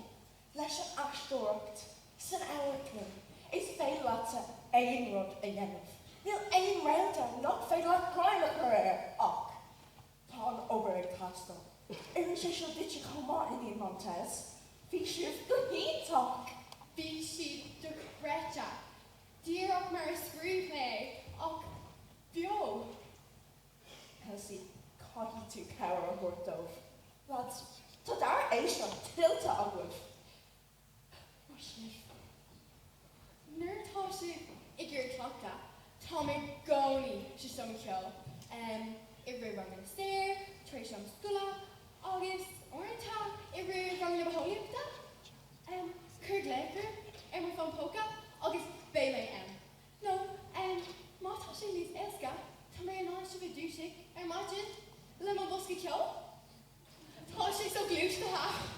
S5: leis an astóracht, san áirclum, is féil láta aon rud a dhéanamh. Níl aon reinta nach féil láta crying at her ach. Tá an obair ag tastal. Irin sé seo ditse comá in the Montez. Bhí siúh go hítach.
S11: Bhí si do brecha. Díach mar a scrúb mé, ach bio.
S5: Elsie, codí tú cowar a hurtóh. Lads, tá dar éis an tilta aglah.
S11: Nuair tá si i gur clocha, tá mé gcónaí si som ceol. I ri rang na stair, treis am scola, agus orintá I ri rang na baholiapta. Cur gléir, mar fan póca, agus bé mé No, mátá sé lís esca, tá mé an áise go dúsig maidin le má bosca ceol. Tá sé so glúis go ha.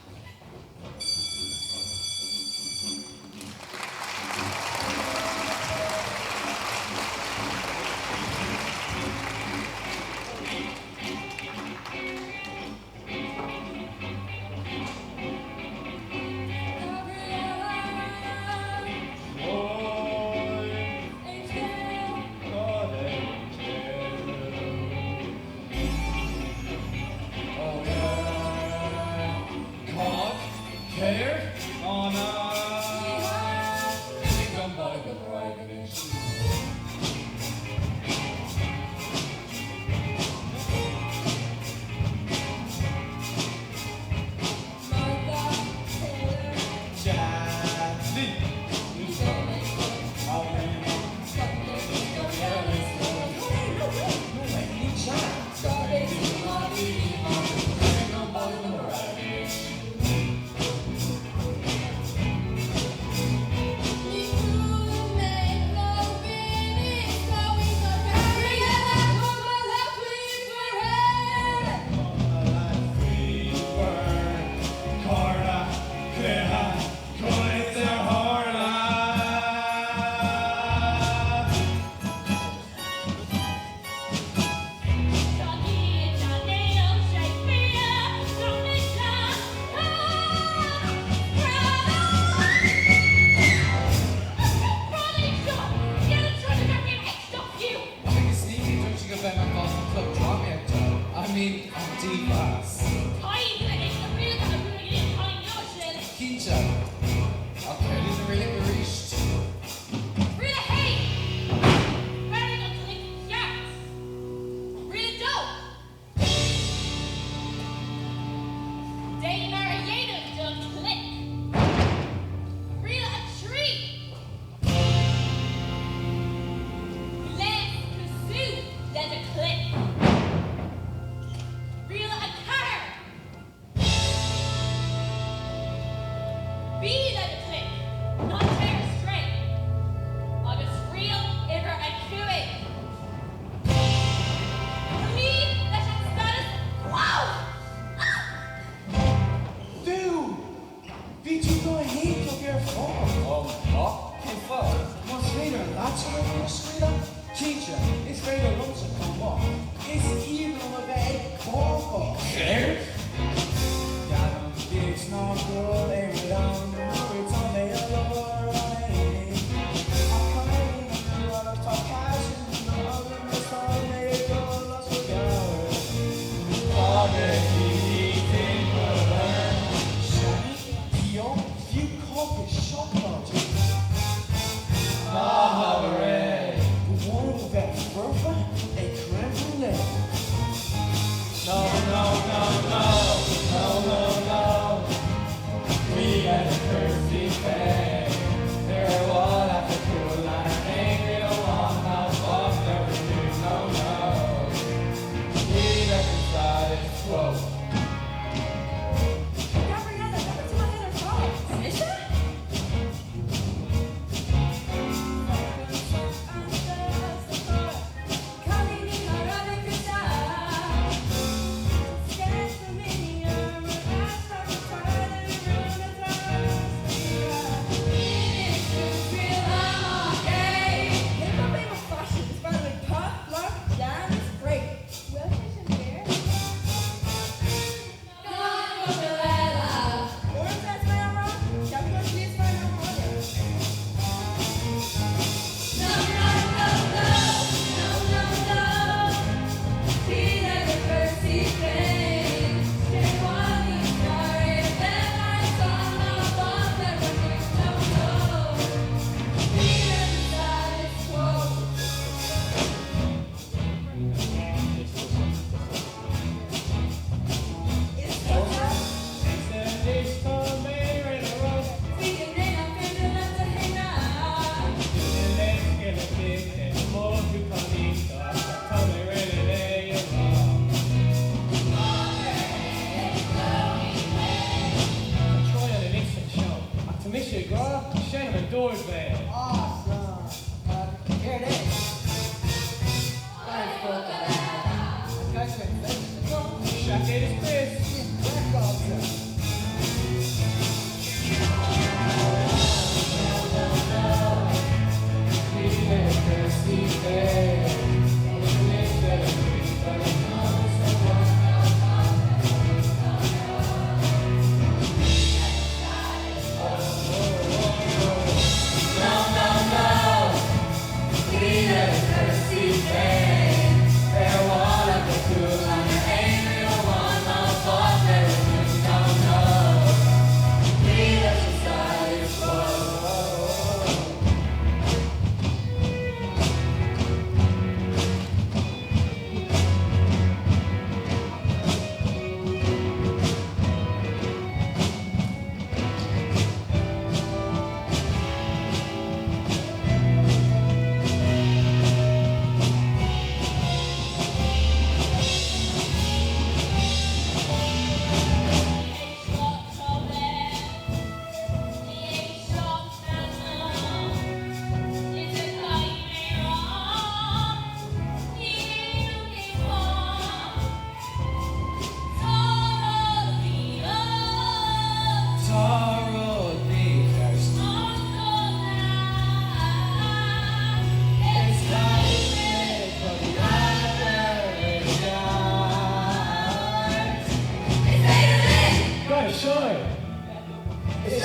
S6: Creme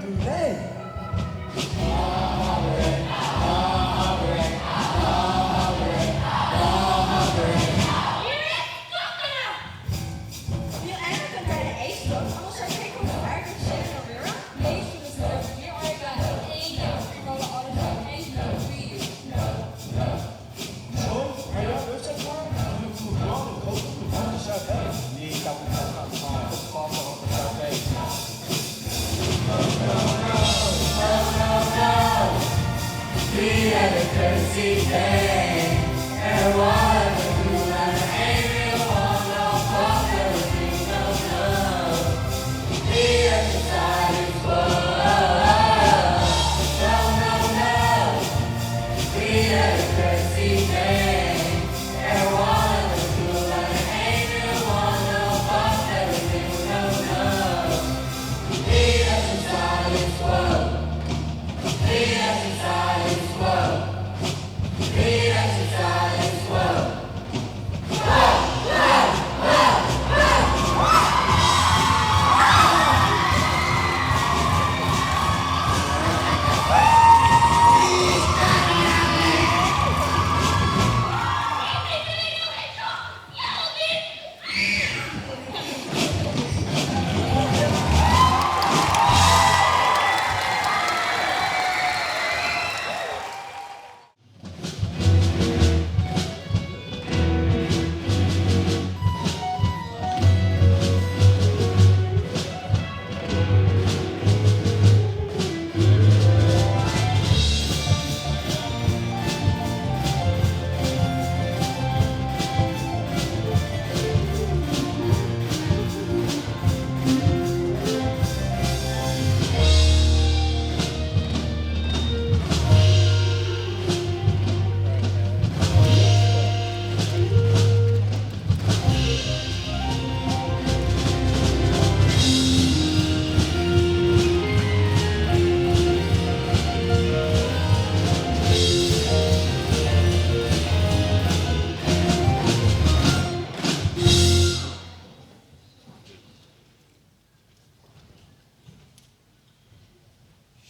S6: brulee.
S9: You ever compare to Ace Book? I'm sure take home the burger, shit, and Rira.
S11: Ace was there. We are got Asia. We roll all the time. Asia, we.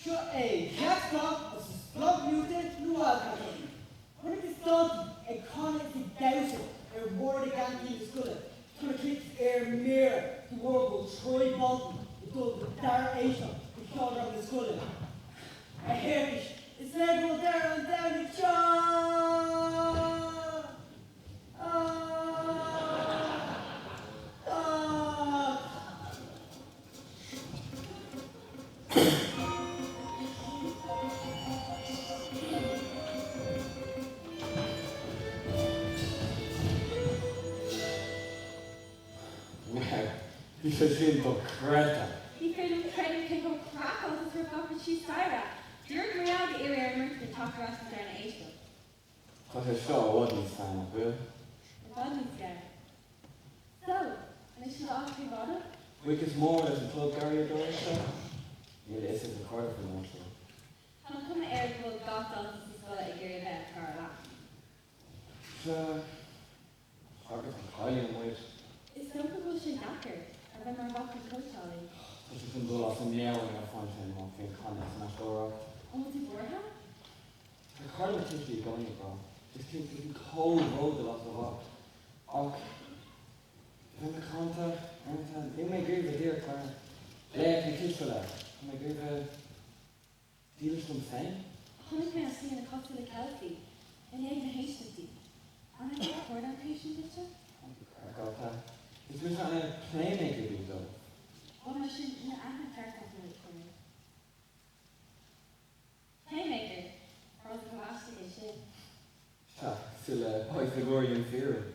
S6: Shut a cat block of block mutant Lual Catholic. When it is done, a conic to douse it, a word again in the school. To keep air mirror, the world will Troy Bolton, the dog of Dar Asia, the father of the school. A heritage, it's level there and down the jaw.
S8: He says he's a creta.
S9: He couldn't try to pick up crackles as her papa she's Syra. During real the area emerged the talk to us with an Ace Book.
S8: But I saw what he's saying, Bill.
S9: The body's scared. So, and she's off to water?
S8: Week is more as a club Gary Doris said. Yeah, this is a quarter for most of them.
S9: How come the air will got down to the school at a Gary Bell Carla?
S8: So, harder from Kylie and White.
S9: It's no good bullshit knackered. I've been my back and coach Ollie.
S8: But you can do off some yelling at front end on Finn Connors and that's all right.
S9: Oh, what's it for her?
S8: The Carla thinks you're going, bro. Just think you can cold road the lots of up. Okay. In the contact, anytime. You may agree with dear Clara. Left and kiss for that. You may agree with dealers from Spain.
S9: Honey can I see in a cost of the Kelsey. And yeah, even Hastings. And I can't afford that patient picture.
S8: I got that. It's been trying to playmaker do though.
S9: Oh, I should, no, I haven't heard something for me. Playmaker. Or was it plastic and shit?
S8: Yeah, still a Pythagorean theorem.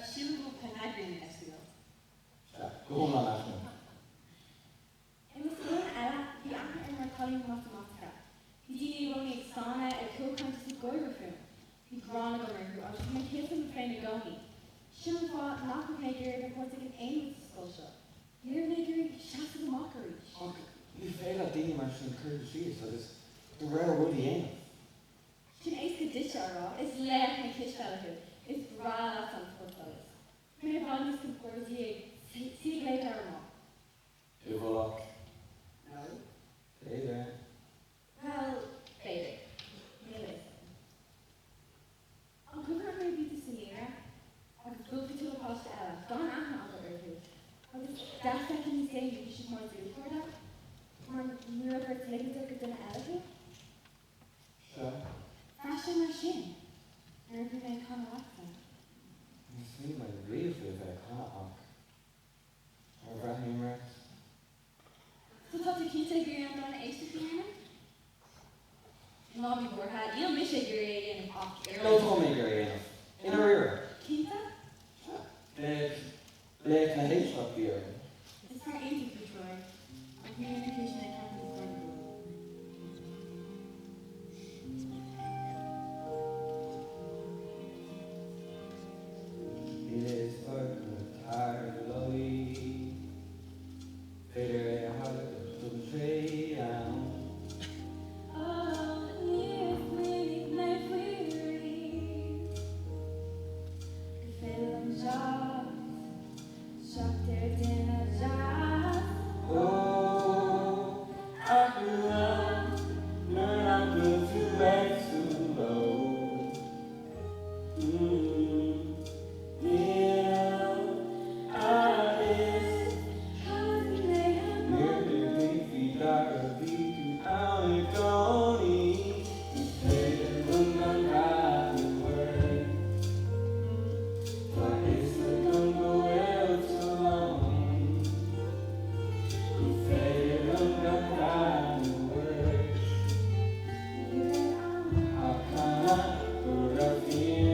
S9: She will go Pythagorean Esquivel.
S8: Yeah, go home on that one.
S9: It was Ian Ella, the actor in Mercalli Mathematica. He did only Sana, a co-countess of Goyrafum. He drawn a gummer who I was going to kiss him and play Nagoni. Shimon fought Knockmaker before they could aim with the sculpture. Learmaker shouted the mockery.
S8: Okay, you fail at Dini Marshall and Curtis Shears, so this the rare woody aim.
S9: Can ace the ditch raw? It's lair and kish fella who. It's bra on footballers. May bodies compose here Maar nu heb ik het dat ik het in de elke.
S8: Sure.
S9: Fashion machine. En ik ben gaan wachten.
S8: Misschien mijn leven bij Kaak. Abraham Rex.
S9: Totdat ik hier tegen je aan de eerste vieren. Nou, die wordt heel misje gereden in een
S8: No Tommy gereden. In haar ear.
S9: Kita?
S8: Leek naar heetschap hier.
S9: Het is haar interview, Troy. I'm here in education and accounting for
S8: It is for tired Louis. Federer hard to trade down.
S9: Oh, near winning my weary. Film job, shot there dinner job.
S8: Oh, I grew up, learn I'm good to back too low. Yeah, I is nearly feet are beating out a Tony. They look on right word. Why is it don't go well too long? They look on right word. How can I put up in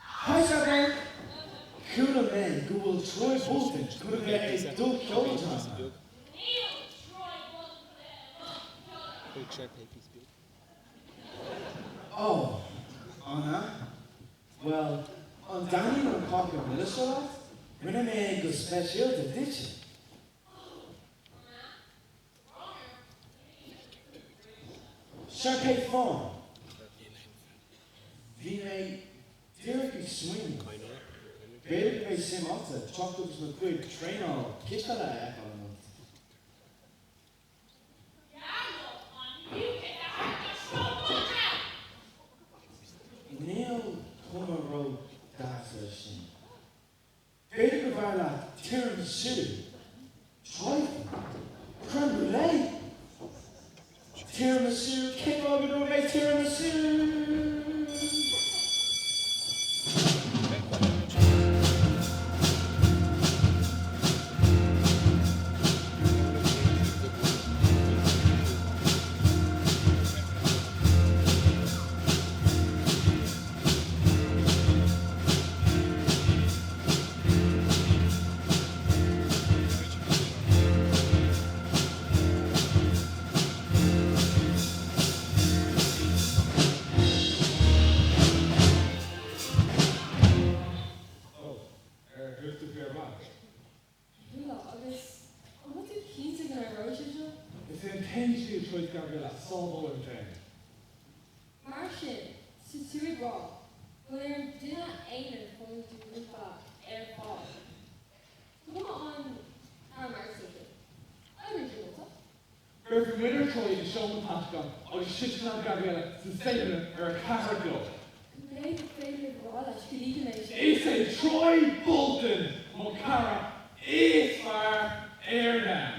S13: Hi, Shabbat. Cooler man, Google Troy Bolton. Could get a Doug Johnson. Oh, Anna? Well, on Danny and Cocky of Minnesota, when I made a special edition. Sharpay Farm. Vi made Derek Swing. Better by Sim Otta, Chocolates McQuid, Trainer, Kishara. Neil Homer Road Dazzler. Better Gavala, Tiramisu, Trifle, Creme Brulee, Tiramisu, Cake Organ make Tiramisu.
S11: Tui Bra. Glenn dina einen von die Lupa Fall. Come on, Marcel. I'm in Jota.
S13: If you winner Troy to show them Pascal, or shit not Gabriella, to save them or a carrot go.
S11: Nee, de vele Rolla, gelieden is.
S13: It's a Troy Bolton, Mocara, is far air down.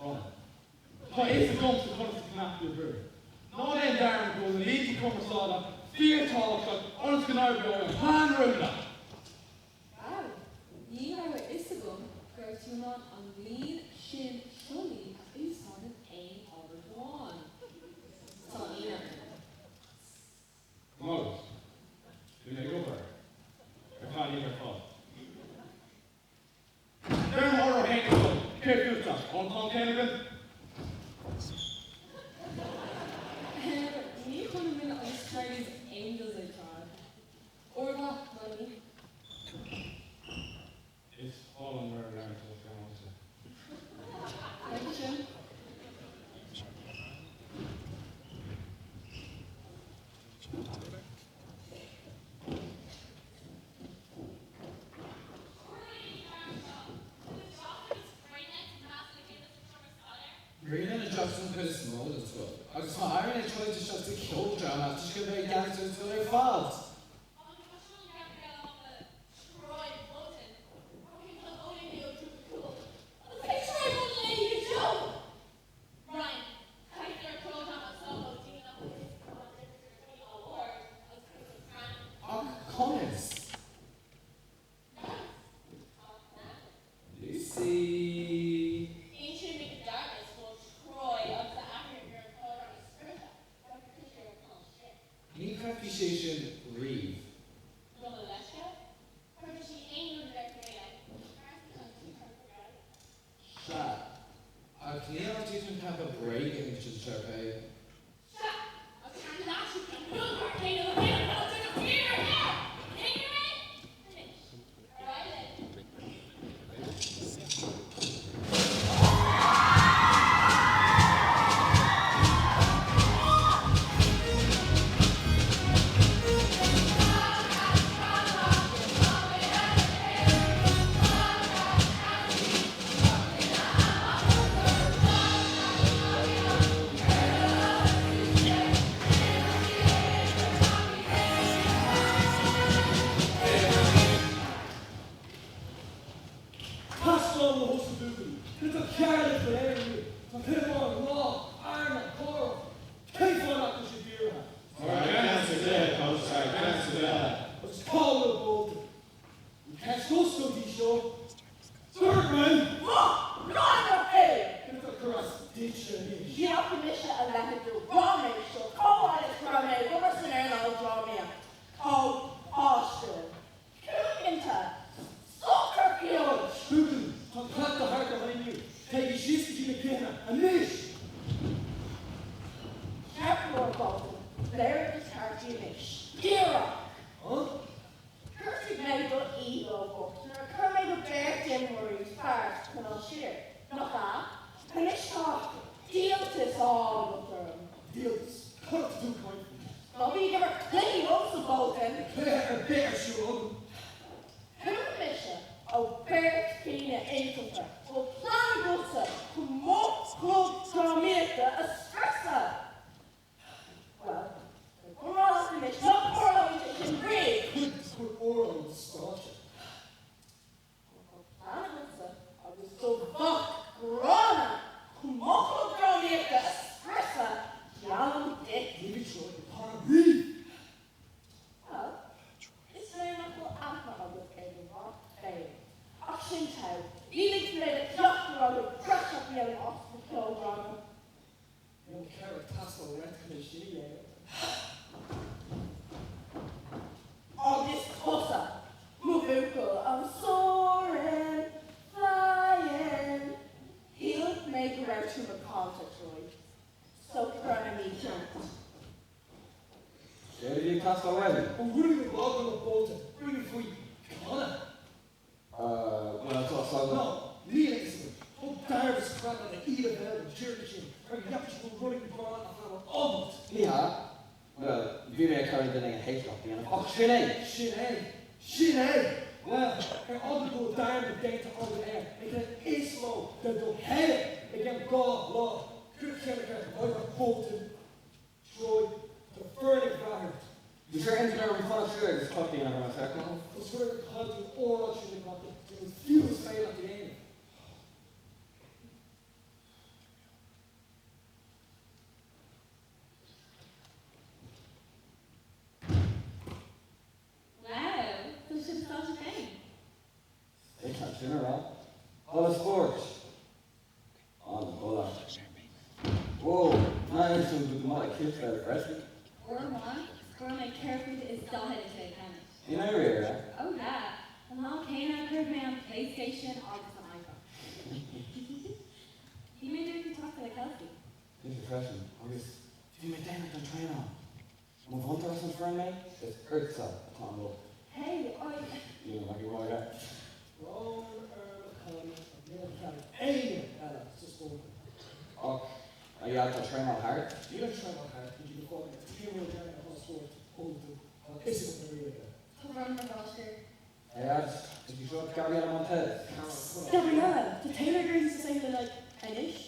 S13: Oh. But it's a gump to come to snap your bird. No then Darren goes, and lead to come saw that, fear tall shot, honest canard go, and hand round that.
S11: Wow, you know it is a gun. Go to not on lean, shin, shully, is on an aim over one. Tonina.
S13: Moses, do they go for it? I can't even fall. Darren Horror Hank, Kate Gupta, on Tom Canavan.
S11: You put him in Australia's Angels I tried. Or not money.
S13: It's all on where around to what's going on.
S11: Thank you.
S12: Rina and Justin could have smelled as well. I was hiring and tried to just to kill John after she could make gangsters to their fault. Comments. Lucy. Need appreciation read. Shut. Can you not even have a break in the survey?
S8: Well, bhí mé carn den ag héisteach dhéanamh. Ach, sin é!
S10: Sin é! Sin é! Well, agad go dair na déanta agad air. Ag is mó de do héir ag an gá lá. Cúceannacha oibre Bolton, Troy, the Fernic Rahart.
S8: Bhí sé intar an fána siúir agus cotaí an ar feicáil.
S10: Os fuair chudú óráid sin na gata. It was few as fail at the end.
S4: Wow, so should have thought of thing.
S8: They can't turn around. All the sports. On the ball. Whoa, not anything to do my kids that are freshman.
S9: Or one, or my character is still headed to a tennis.
S8: In our area.
S9: Oh yeah. And now Kane heard me on PlayStation or just on iPhone. You may do to talk to the Kelsey.
S8: He's a freshman. August, if you make damn it, train on. Move on to us in front of me. It's Urtsa, Tom Wolf.
S9: Hey,
S8: You know, like you want that.
S10: Ron McConnell, Neil Kelly, Amy, Ella, just over.
S8: Oh, you have to train on hard.
S10: You don't try on hard, but you can go in 3 more down the whole sport, hold to. This is what they're really good.
S9: Run my roster.
S8: Hey, lads, did you show up Gabriella Montez?
S5: Gabriella, the Taylor girls is saying like an ish.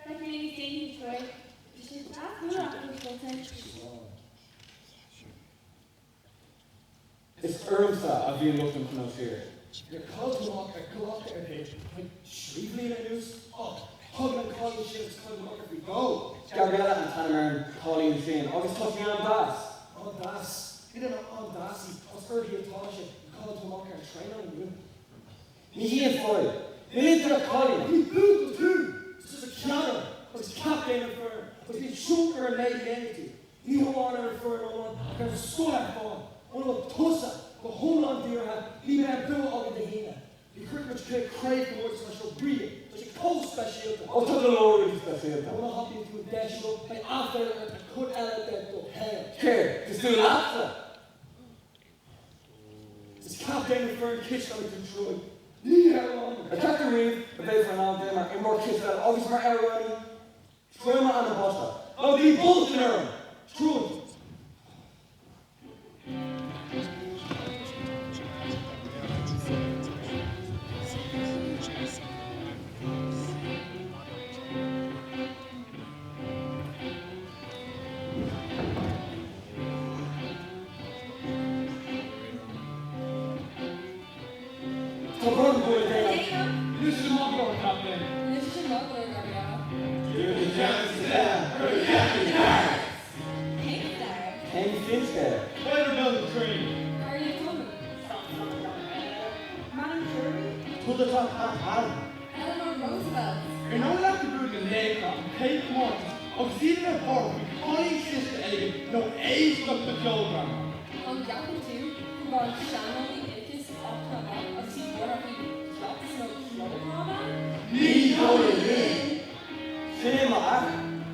S9: Like my name is Dane Detroit. You should ask me after the full time.
S8: It's Urmsa of you looking for no fear.
S10: You're called to walk a clock at it. Like, Shrevely in the news. Oh, Hugman and Colin Shields called to walk if we go.
S8: Gabriella and Tanner and Colleen and Shane. August touching on Das.
S10: On Das. You don't know on Das. I was early at Tasha. Called to walk and train on you.
S8: Me and Floyd. We need to Colleen.
S10: He blew the two. This is a counter. I was captain of her. I was being shooter and lady entity. You don't want to refer to one. There's a skull at phone. One of the Tussa. The whole on dear hand. He may have built over the Hina. The Christmas create crave the words that shall breathe. So she calls special.
S8: Oh, to the Lord is special.
S10: I want to hop into a dash. Like after I could out that to hell.
S8: Care. Just do it after.
S10: It's captain of Fern Kitchen on the Detroit. Yeah,
S8: Attack the reef, a bit for an old dimmer, and more kids that August Mar Erwani. Trauma on the buster. Oh, the Bolton Erwin.
S10: True.
S13: This is my boy, Captain.
S11: This is your mother, Gabriella.
S13: You're the Jackson Dad. You're the Jackson
S9: Hey there.
S8: Kenny Finchgate.
S13: Way to build a tree.
S11: How are you coming?
S9: Madam Curry?
S13: To the top half Adam.
S11: Eleanor Roosevelt.
S13: You're not allowed to do the leg up. Kate Morton. I've seen it at work. We calling sister Egan. No age up the kilogram.
S11: On Japan too, who var Shannon i Ilkis och av sitt våra vid plats och slåddrama.
S13: Ni går in.
S8: Shame on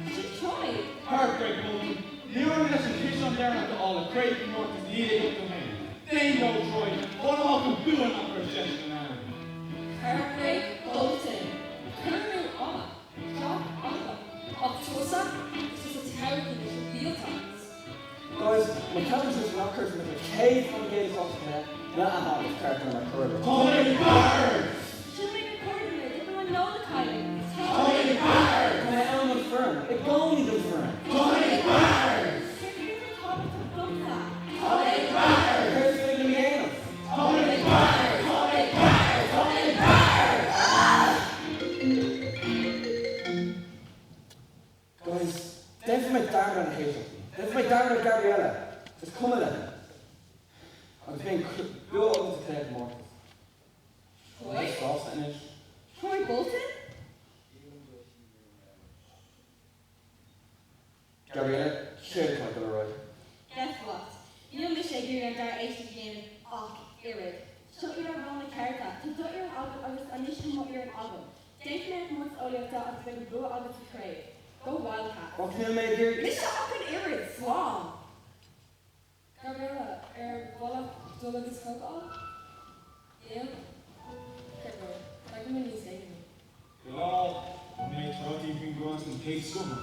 S9: Detroit.
S13: Heartbreak Bolton. The organization on there after all the Craig Morton's leading up to me. They know Troy. What am I doing after a session now?
S11: Heartbreak Bolton. Colonel Anna. Jock Anna. Octosa. This is a terrible real times.
S8: Guys, my cousin's just rockers with a cave from the gate across the head. Not a hot with character in my corridor.
S13: Tony Barnes!
S9: Should make a recording here. Everyone know the Kylie.
S13: Tony Barnes!
S8: My element firm. It only the firm.
S13: Tony Barnes! Tony Barnes!
S8: Here's the thing again.
S13: Tony Barnes! Tony Barnes! Tony Barnes!
S8: Guys, then for my dad and I hate something. Then for my dad and Gabriella. Just come at it. I was being built up to Ted Morton.
S11: Troy?
S8: Sauce in it.
S11: Troy Bolton?
S8: Gabriella, share the title, right?
S9: Guess what? You know Michelle Gear and Dar Ace again. Och, Irid. Shut your wrong the character. To do your album, I was initially what you're an album. Dave meant once all your thought has been go album to trade. Go Wildcat.
S8: What can I make here?
S9: Michelle fucking Irid. Swan.
S11: Gabriella, voila, dolle de schuld al? Ja. Kijk hoor, ik ben niet zeker.
S13: Hello, mate, how do you think going to take summer?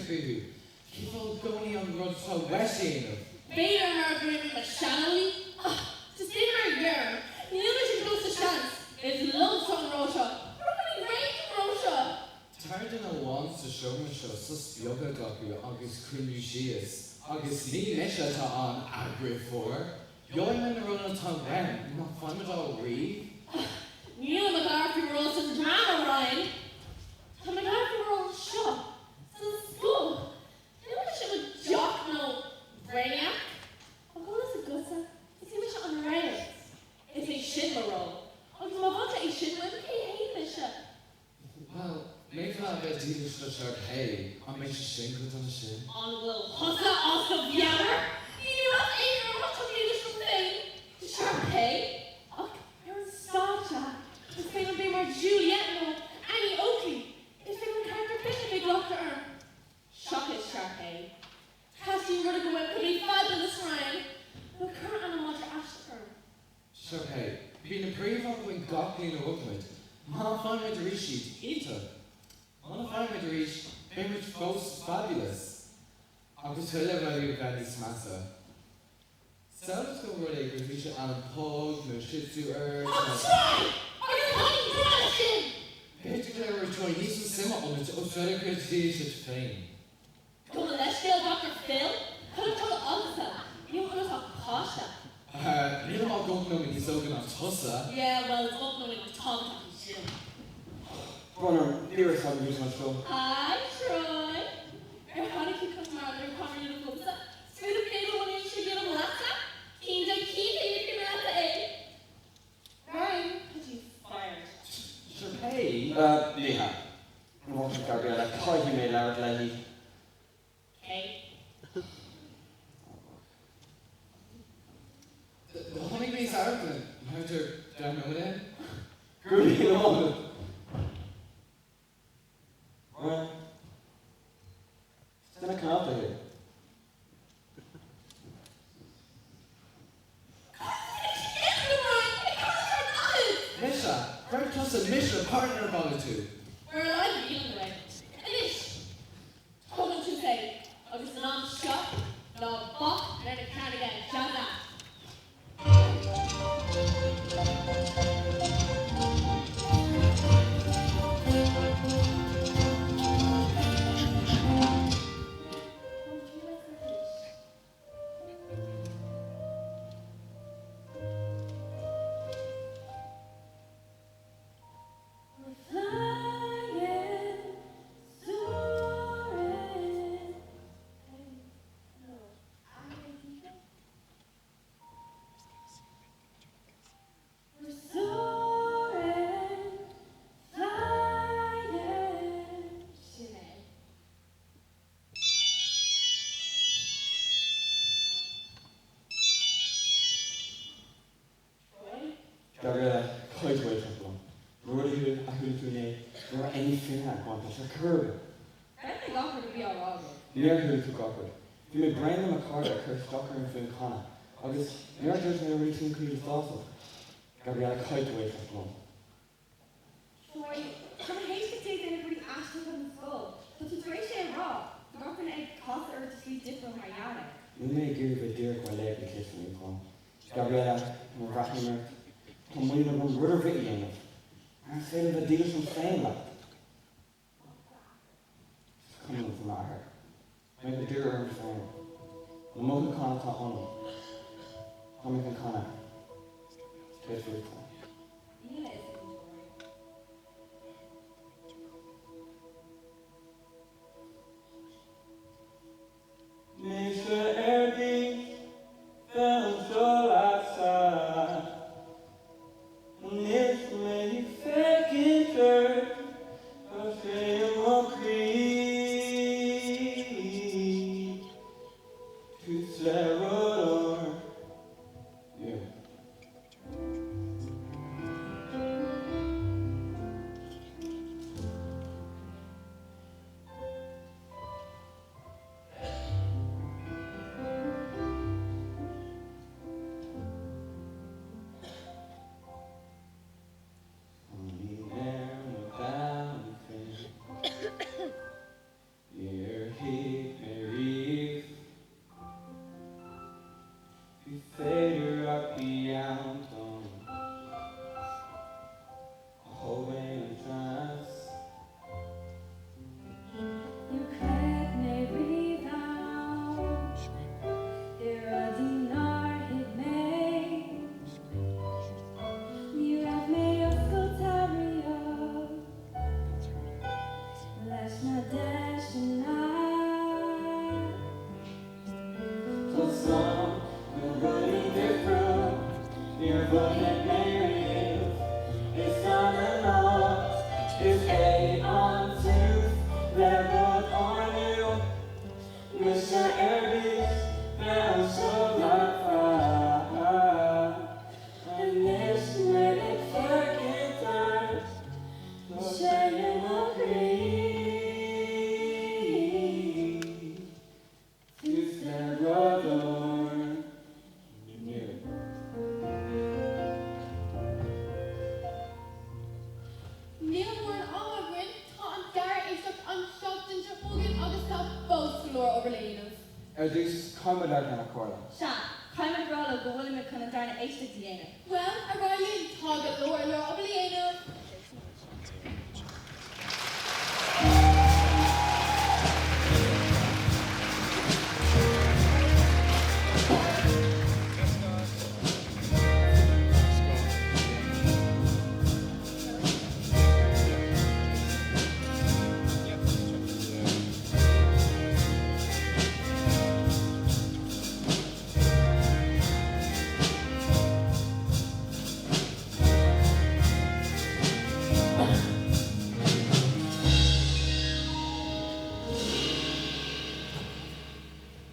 S12: Boo. Kifo Goni on Rod so Weshin.
S4: Vader Margaret Mashanaly. To see her girl, you know that she goes to chance. It's love from Rosa. Probably great Rosa.
S12: Tardana wants to show me sus yoga gaku August Krimushias. August Lee Nesha ta on Agri 4. Yoiman Rona ta Ren, not fun at all Reeve.
S4: Neil McCarthy rolls some drama, Ryan. The McCarthy rolls shop. So school. You know what she would jock no brainiac? Oh, what is it, good, sir? It's a mission on rails. It's a shidma roll. Oh, you want to a shidma? Okay, hey, Misha.
S12: Well, maybe I'll get dealers to start hey. I'll make sure on the shin.
S4: On the little hustle off the yammer. You know what? You're not talking this from thing. Sharp hey. Oh, you're a star chat. It's going to be more Juliet no Annie Oakley. It's going to character Bishop big lock to earn. Shock it, sharp hey. Cassie running go in could be fabulous, Ryan. Look, current animal to ash to earn.
S12: Sure, hey. Being a brave on when Gokli in a woodland. Ma find my Derishi, Eta. Wanna find my Derish, very much false fabulous. I'll just tell you about you about this massa. Sounds go where they could reach Alan Pog, no shit to earth.
S4: Oh, try! Are you fucking
S12: Basically, we're trying to simmer on it, Australia could see such fame.
S4: come on, let's go, Dr. Phil. Come on, come on, you want to talk pasta?
S12: Neither I'll go know when he's open on Tossa.
S4: Yeah, well, it's not knowing the tongue talking shit.
S8: Runner, dearest, how do you much go?
S4: Hi, Troy. How did you come out of your car in the book? Sweet of cable when you should get a laptop. King J. Key, you can have the A. Ryan, because you fired.
S12: Sure, hey.
S8: Liha. What is Gabriella? Call you made out like
S4: Okay.
S12: The honeybee's argument. How to down know it?
S8: Good, you know. Right. It's gonna come out of here.
S12: Misha, very close to Misha, partner about it too.
S4: We're alive to dealing with it. Finish. Hold on to say. I was non-stop, non-bop, and then it can't again. Shut up.
S8: Gabriella, quite away from them. Rudy, I couldn't do any, or anything I want to curb.
S11: I think Gawker would be alright.
S8: Near who took awkward. You may Brandon McCarter, Kirk Stocker, and Finn Connor. August, near just never really seen Creed also. Gabriella, quite away from them.
S9: Troy, from a hasty take anybody asked him from the skull. But to Tracy and Rob, the Gawker egg cost her to sleep different from Mariana.
S8: You may give a dear my leg in case when you come. Gabriella, I'm racking her. I'm waiting on one rudder video in it. I'm saying the dealers from Spain, like. It's coming from our heart. Make the dear earn for him. The mother can't talk on him. Tommy can can't. Stay for it.
S9: Yeah,
S8: Mr. Airbnb fell so outside. And it's when you second turn, I'll say I'm all creep to Sarah. Yeah. Dús caiime ar gan cóla.
S9: Sean, caiime rála go bhfuil me chuna darna éiste dhéana.
S4: Well, a Riley tag a lower obligated.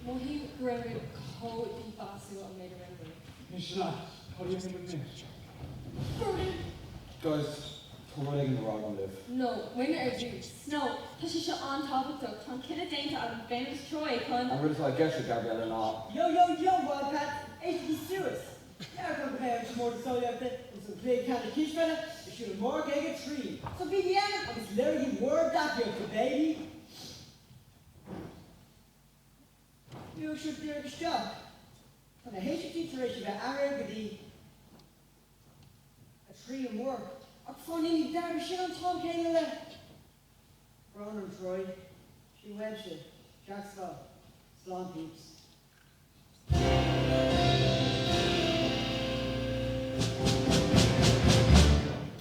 S11: Mohim Gregory Cole di Basil and made a rendering.
S13: Mishla, how do you think of me?
S8: Guys, tá bhfuil ag an rágan libh.
S11: No, winner or juice.
S9: No, tá sé seo an tábhachtach tá cinna déanta an Venus Troy chun.
S8: An rud atá geiste Gabrielle ná.
S6: Yo, Wildcat, HD Stewart. Now come play some more so after and some play kind of kish fella, you should have more gig a tree. So be the end of this literally word that you baby. You should do a stop. And I hate your teacher issue that Aragadi a tree and work. I'm funny you down shit on Tom Kayla. Ronan Troy, she went to Jacksville, Slum Peeps.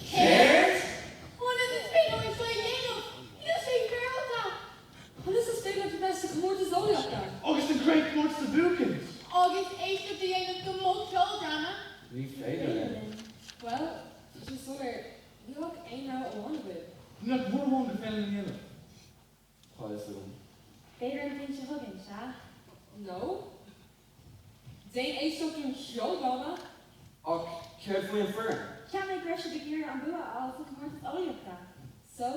S4: Cares? What is this big noise like Daniel? You say girl that.
S11: What is this big of the best to come over to Zodiac then?
S13: August and Craig wants the Bookins.
S4: August 8th of the end of the most troll drama.
S8: Ní féidir.
S11: Well, it's just sort of, you look ain't out along a bit.
S13: Look, we're one defending the other.
S8: Tá is it.
S9: Féidir an bhíonn se thugann, se?
S11: No? Zane A. Soaking show drama?
S8: Ach, céir faoin fern.
S9: Ceap mé greise de ggéir an bua á fu mórtas óíochta.
S11: So,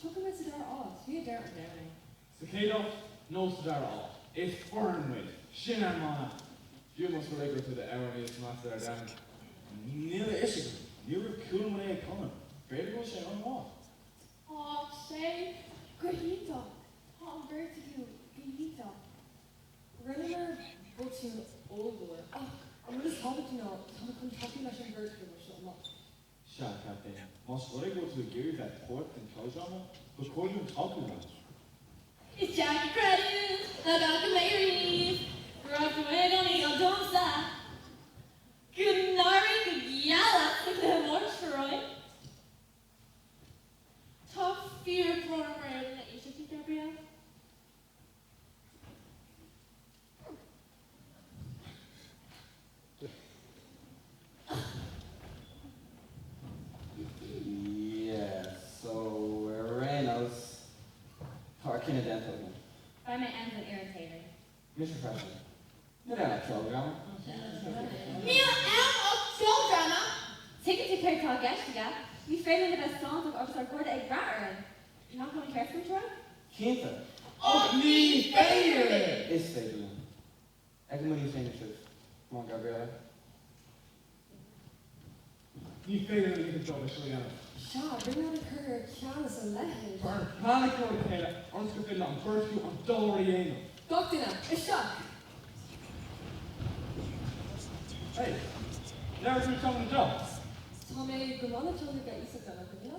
S11: chuck him into their odds. We had dirt with everything.
S13: Cicado, no star all. It's foreign with. Shin and mana. You must relate to the erroneous master down. Neil issue. You were cool when I come. Better go say on what?
S4: Oh, say, Grahita. Oh, very to you, Grahita.
S11: Remember, what's your old war? Oh, I'm just happy to know. I'm going to talk to you about your bird or something.
S13: Shut up, then. Must I go to the gear that port and close drama? But what are you talking about?
S4: It's Jackie Credit, I got the Marys. Rock away, don't eat, don't stop. Good night, good yalla, the more Troy. Tough fear for around the Asia Gabriel.
S8: Yeah, so Reynolds. Tarkin Dental again.
S9: By my ends and irritated.
S8: Mr. President. Not out of telegram.
S4: Neil M. of Troll Drama.
S9: Ticket to Cape Cod Gashtiga. We failing the best songs of our quarter egg rattern. You're not going to care for Troy?
S8: Quinta.
S13: Oh, me favorite!
S8: Is favorite. Everybody saying the truth. Come on, Gabriella.
S13: You favorite you can job I show you.
S11: Shaw, bring out a her chalice and let him.
S13: Burn, panic or Kayla. I'm just going to fill on first you on Dory.
S11: Doctor, a shock.
S13: Hey, never been coming to job.
S11: Tommy, go on and tell me that you said that, could you?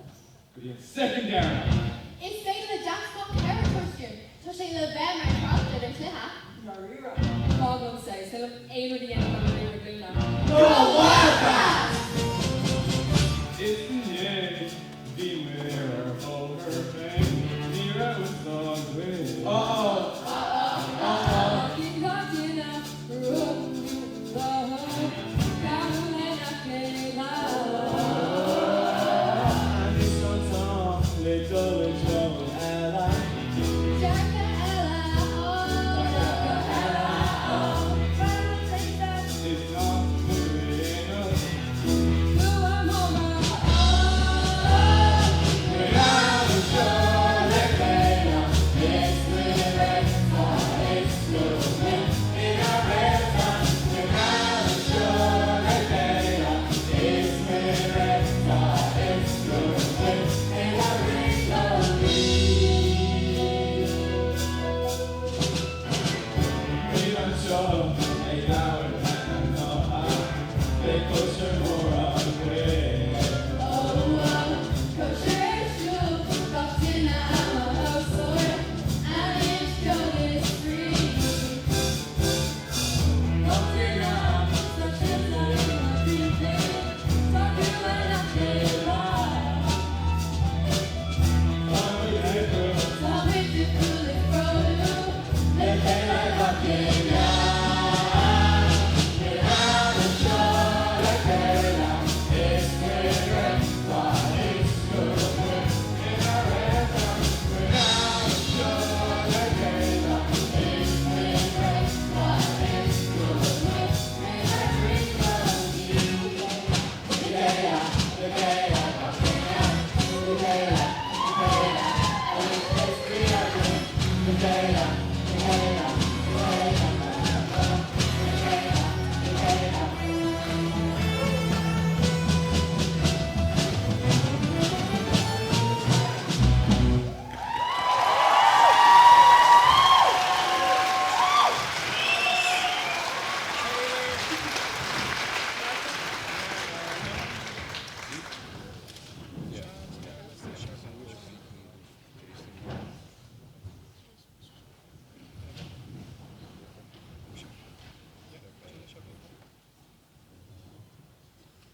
S13: Could be in secondary.
S4: Instead of the Jack's Book Carrot costume, so she the bad man crossed it and
S11: Marira. Call say, tell him aim at the end of the day we're doing now.
S13: Go Wildcat! It's the day, beware of her fame. Here I was dog with. Uh-oh.
S11: Keep talking now, run to love. Down and I play loud.
S13: I need some time, little trouble, ally. If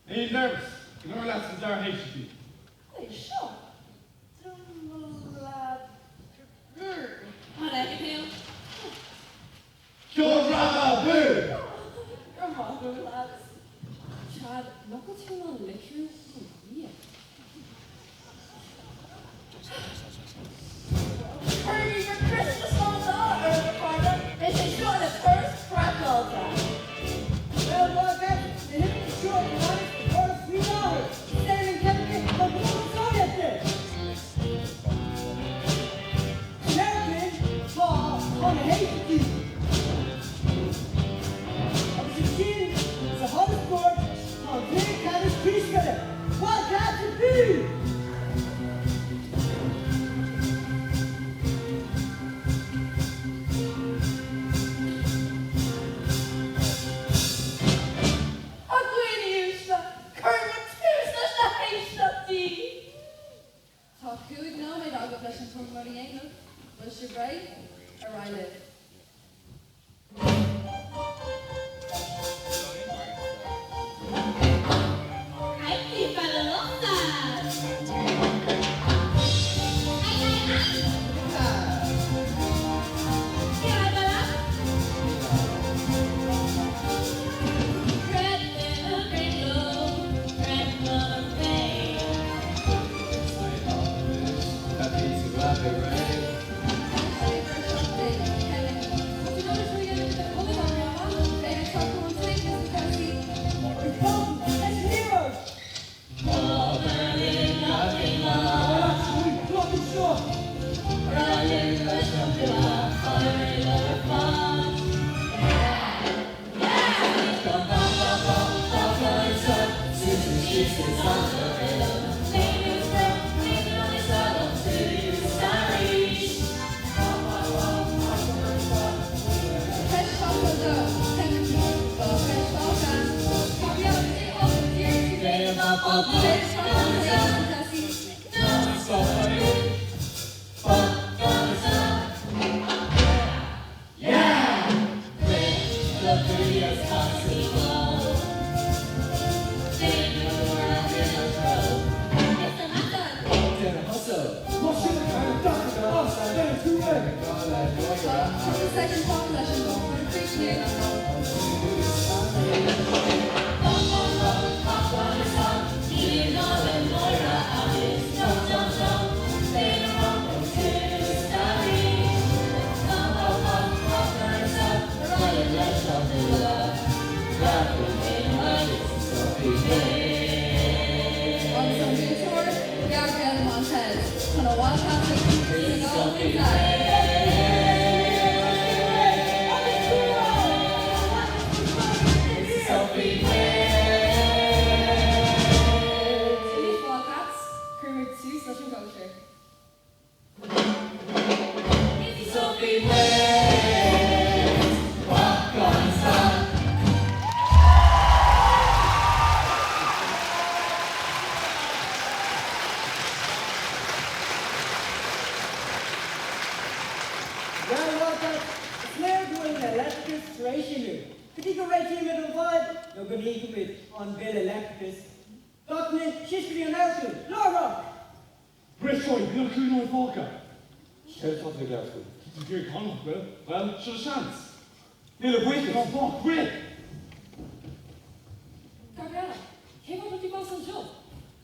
S13: Ain't nervous. You know that's the dar HT.
S5: Hey, sure.
S4: Hanekahil.
S13: Chorama boo!
S5: Your mother, lads.
S11: Chad, look at you on lecture. Yeah.
S5: Hurry, your Christmas songs are early partner. They say you're the first crackle time.
S6: Well, Roger, the living short one is for $3. Staring Kevin, but we don't know yet there. American, Paul, on the Haiti. Of the team, it's a hot sport, on Green Canvas Preschool. What got to do?
S11: Tá cúig nóid agad leis an tumarí éanamh, bhfuil si braid a ráile.
S13: Well, should a chance.
S10: Neil a wicket.
S13: No, fuck, quick!
S11: Gabriella, came up with you both some job.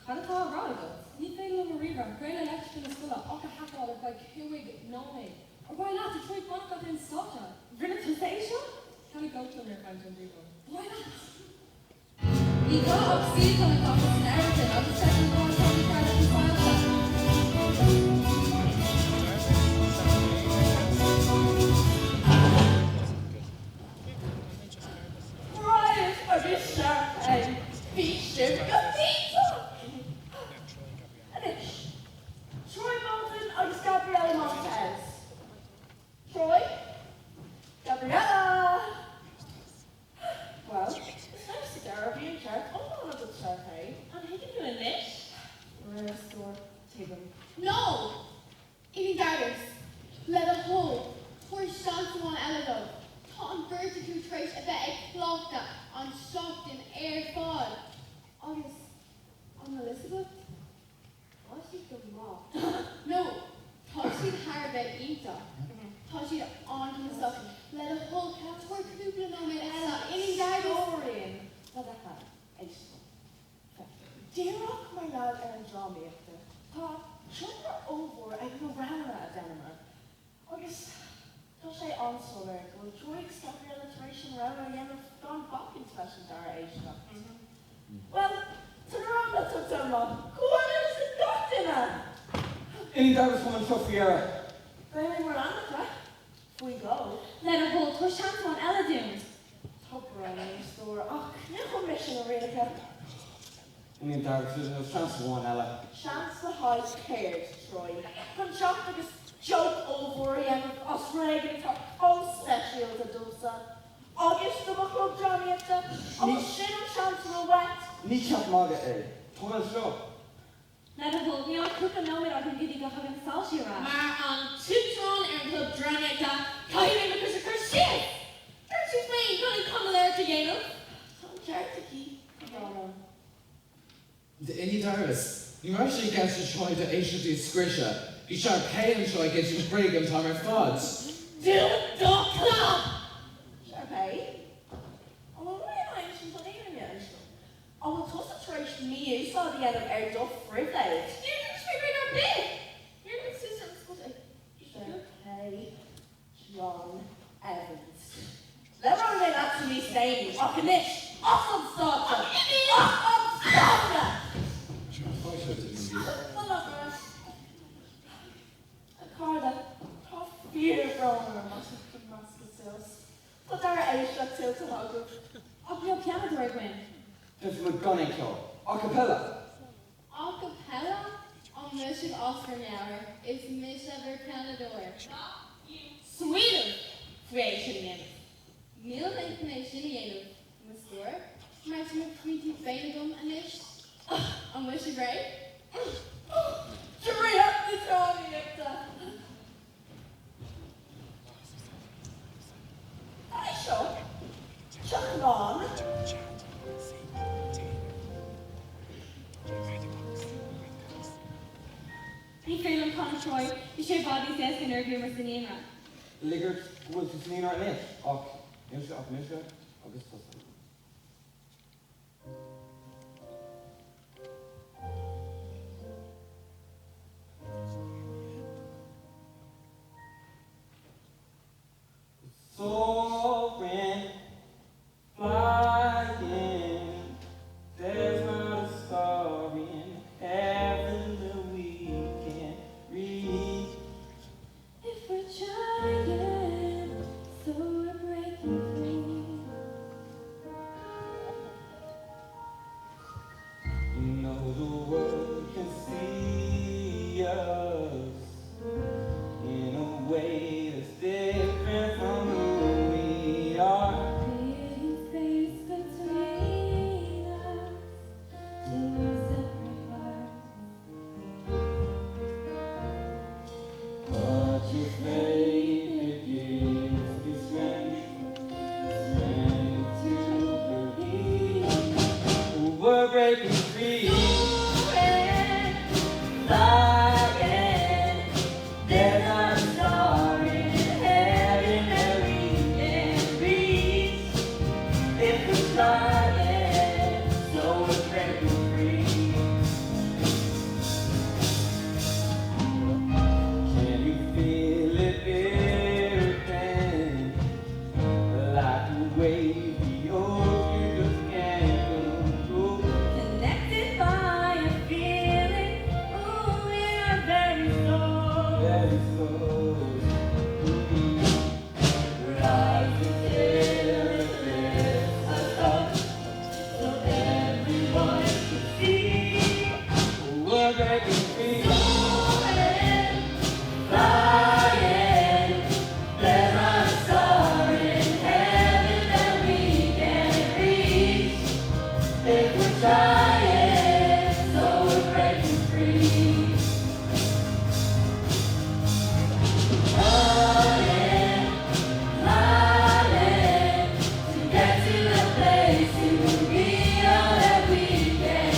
S11: Can't tell a rod ago. Need to go to River, great election in the school, Oka Hackall, by Kuwig, Norway. Or why not Detroit Monaco in Stockton? Vinitization? Can we go to them if I'm to River? Why not? You got up seats on the compass and everything. I'll just check and go on Tony Carter and file that.
S5: Troy Bolton agus Gabriella Montez. Troy? Gabriella! Well, it's nice to get being sharp. Oh, not a good sharp, hey?
S4: And he can do a niche.
S5: Rare store, table.
S1: No! Even Garders. Let a hold. For Shantuan Elado. Ton vertical trace a bit of clockta on soft in air fall.
S5: Agus, an Elizabeth, I think the mom.
S4: No, tá siad thar bheith ínta. Tá siad an mysach le a whole catúir cúpla nóid eile iní
S5: Dorian, na dhecha, eistú. Díreach mar lead an drámaíochta, tá siomra ómhór ag go rana a denimar. Agus, tá sé ansóir go dúig stopir le taréis sin rana dhéanamh don bacin fashion dar éistú. Well, turn around the Totoma. What is the doctor?
S3: Any Darbus woman Sophia?
S5: Then we're on the track. We go.
S9: Let her hold her chance on Eladun.
S5: Top running store. Oh, no mission Aurelia.
S3: Any Darbus is a chance of one, Ella.
S5: Chance the high cared, Troy. From shop like a joke over and Australia to post special to do so. August the Club Johnny at the Shin chance of a wet.
S3: Nichap Maga, Thomas Shaw.
S9: Let her hold me on cook and know me or can give you a hug and salt you are.
S4: maar an tútrán club draneta caiimh agus a chur siad. Thirtús main running come there to dhéanamh.
S5: Tom Charity.
S12: The Indy Darbus. You actually get to try to Asian to Scrisha. You shall pay and try get you break and time our thoughts.
S5: Do the club! Sharpay? Oh, what am I actually believing in? Oh, well, toss a trace me, you saw the end of air duff frivolous.
S4: You're going to speak right our bit. You're going to say something.
S5: Sharpay, John Evans. Never only that to me saying, Ockanish, awesome starter, awesome starter! Carda, tough fear from Damascus. But there are Asia till to Hogwarts.
S9: I'll be on piano door again.
S3: Just McGonagall. Acapella.
S1: Acapella on Mission Oscar Nair is Misha Vercanador.
S4: Sweden creation name.
S1: Neil information yellow. Mustor. Martin McCready Bainagum and Ish. On Mission Gray.
S5: Hurry up, the Tommy Nectar. Hi, Sean. Chuck on.
S9: He fell on Con Troy. You should body desk and nerve with the name.
S3: Liggard was his name right now. Och, Nisha, August Tossa. Soaring, flying, there's not a star in heaven that we can reach.
S9: If we're trying, so we're breaking free.
S3: You know the world can see us in a way that's different from who we are.
S9: Creating space between us, two separate hearts.
S3: But your faith, it gives me strength to believe we're breaking free. Flying, there's not a star in heaven that we can reach. If we're flying, so we're breaking free. Can you feel it building? Like a wave the ocean just can't control.
S9: Connected by a feeling, ooh, in our very soul.
S3: Very slow. Rise until it lifts us up, so everyone can see we're breaking free. Flying, there's not a star in heaven that we can reach. If we're trying, so we're breaking free. Flying, flying, to get to the place to be all that we can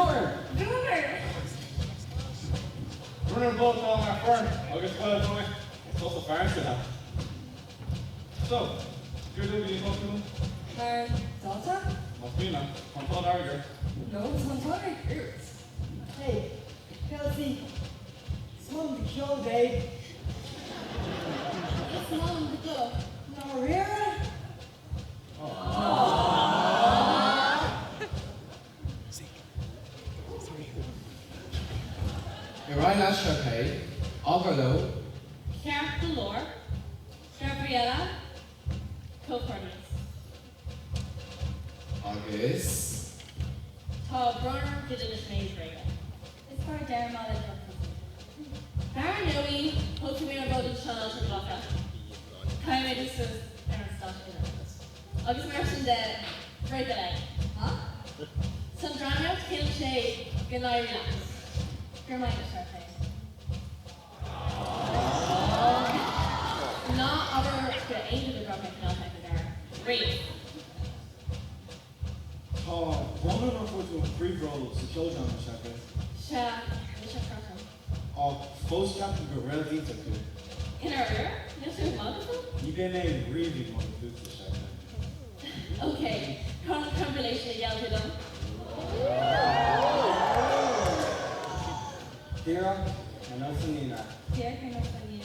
S8: Gunner!
S9: Gunnar!
S13: Running both on my firm. I'll get well going. It's also farm to that. So, you're doing the hospital?
S9: Daughter?
S13: Must be now. I'm told earlier.
S9: No, it's not my ears.
S6: Hey, Kelsey, someone to kill Dave.
S11: It's mom the glove.
S6: No, really?
S12: Irina Sharpay, Alvarlo,
S4: Claire Delore, Gabriella, Co-Corners.
S12: August,
S4: Tá Brunner Gideonish Maze Rega.
S9: It's for Darren Mallet.
S4: Darren Noe, Pokemon Road Channel to Glocka. Kaime Dusas, Aaron Stock in August Martin de Breakaway. Huh? Sandrano, Kill Shade, Ganai Relax. Germina Sharpay. Not our the aim of the Rocket Canal Tech there. Great.
S10: One of them to free rolls to kill John Shaka.
S4: Sha, Misha Kratom.
S10: Post captain go relative to
S4: In our ear? Yes, we're wonderful.
S10: you can name really one of the Shaka.
S4: Okay, compilation yell to them.
S8: Kira, and also Nina.
S9: Dear, kind of funny.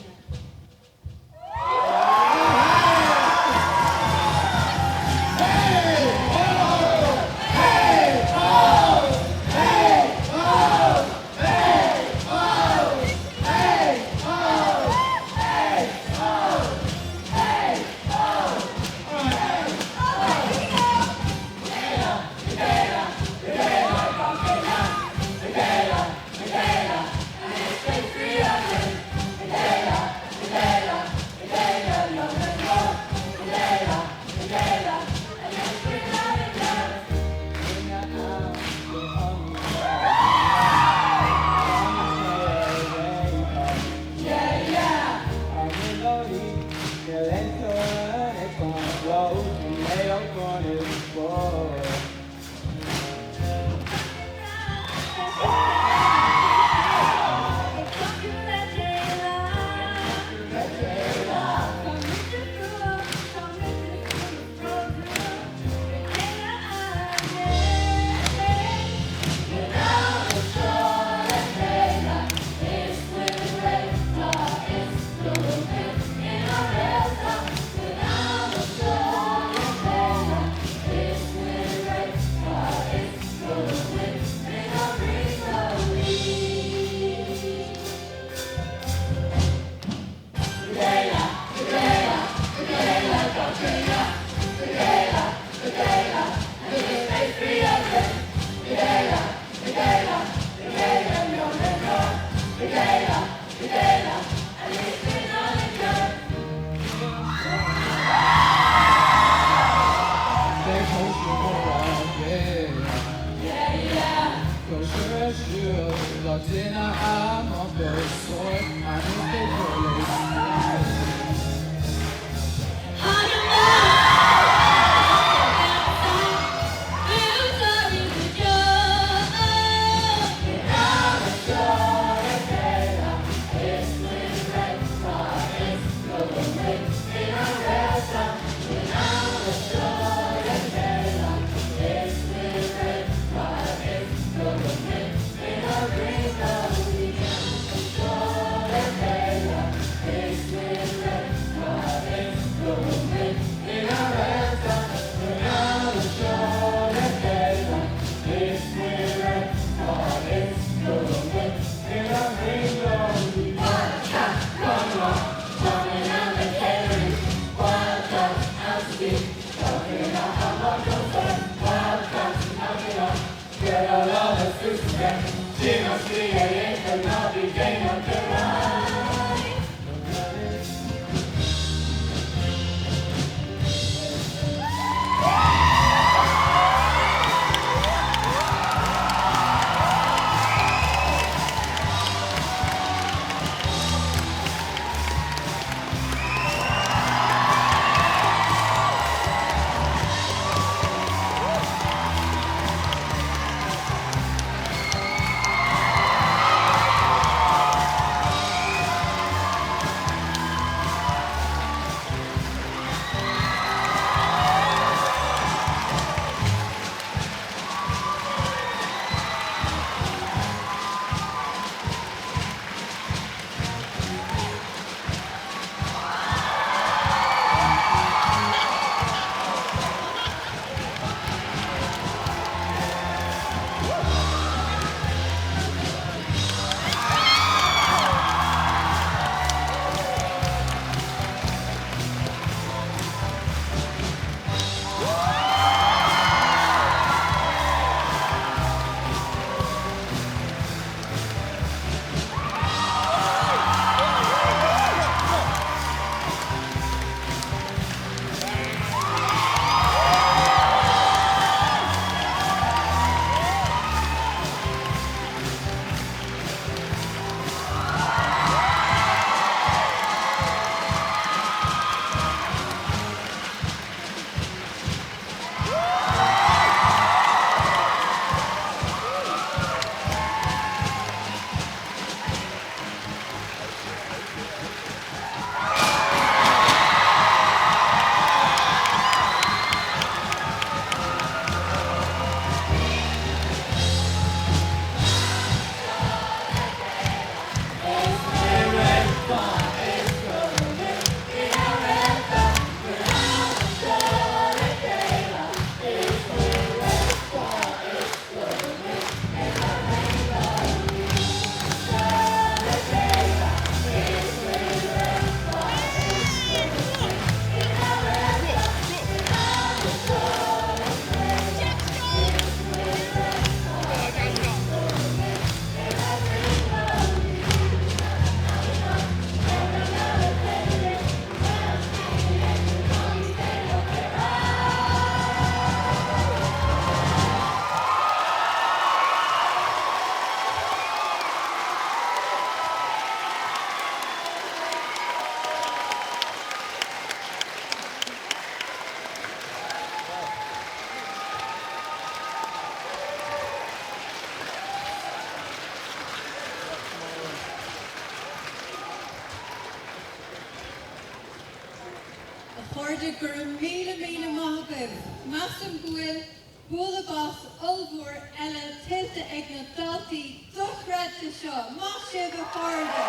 S14: de gur míle mágah, Masam Gwyl, Bula Bos, Ulvor, Ella, Tilta Egna, Dalty, Duchred to Shaw, Moshe Bafarda.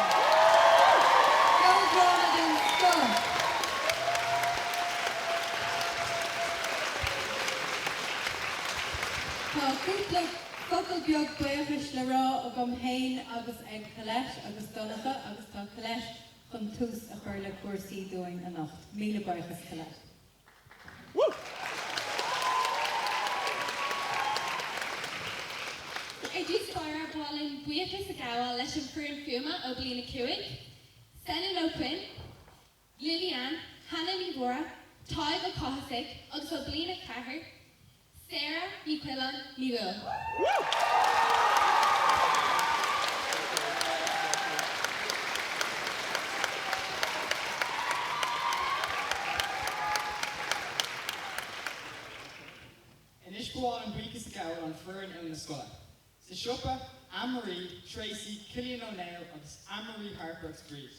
S14: Eldrona den Scott. Tá cúpla focal beag buchas le rá a gom hain agus ag Colette agus Donacha agus tá Colette chun tús a chuir le cuasaí doing a nacht. Míle buchas Colette.
S1: I dús fara bháilin buchas a gáil leis an fúrin fiúma ó bliana cuaig, Senna Lopin, Lilian, Hannah Nibora, Táig ó Cossaig agus ó bliana cethir, Sarah ní Quillan ní Will.
S2: Inis bháil an buchas a gáil an fúrin in na scoile. Sa siopa, Anne-Marie, Tracy, Cillian O'Neill agus Anne-Marie Harper's Breed.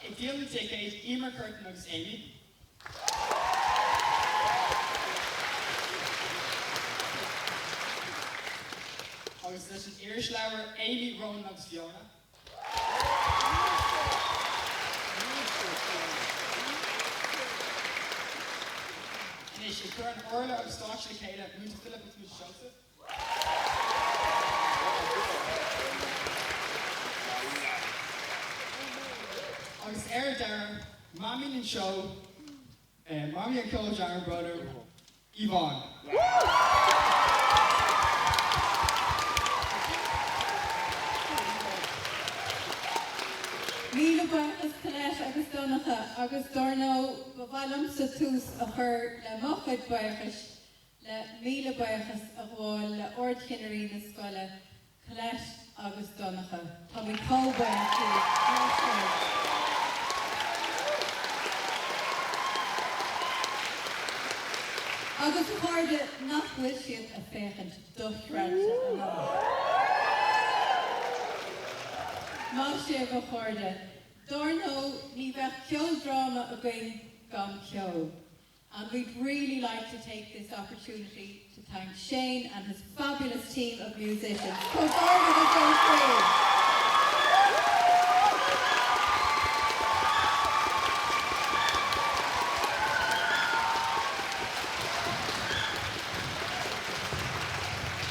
S2: Ag díal na ticéid, Emer Curtin agus Amy. Agus leis an Irish leabhar, Amy, Rowan agus Fiona. Inis ag chuir an orla agus stáit le chéile, Múta Philip agus Múta Joseph. Agus Darren, Mommy and Show, and Mommy and Coach Iron brother, Yvonne.
S14: Míle buchas Colette agus Donacha agus Dorno bhhailm sa tús a chur le mochaid buchas le míle buchas a bháil le ordchinnarí na scoile Colette agus Donacha. Tá mí cóbain agus chuirde nach bhfuil siad a féchant duchreide a lá. Má sé go chuirde. Dorno ní bheith ceol drama a going gone ceol. And we'd really like to take this opportunity to thank Shane and his fabulous team of musicians. Cógarda is so free.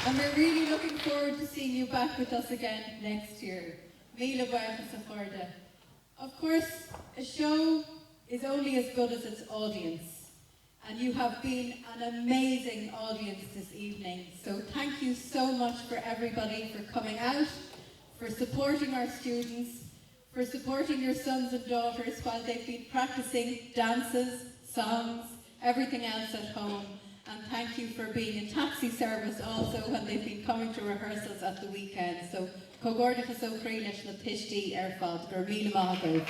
S14: And we're really looking forward to seeing you back with us again next year. Míle buchas a chuirde. Of course, a show is only as good as its audience. And you have been an amazing audience this evening. So thank you so much for everybody for coming out, for supporting our students, for supporting your sons and daughters while they've been practicing dances, songs, everything else at home. And thank you for being in taxi service also when they've been coming to rehearsals at the weekend. So, Cógarda is so free leis na tistí fad, gur míle maith agóibh.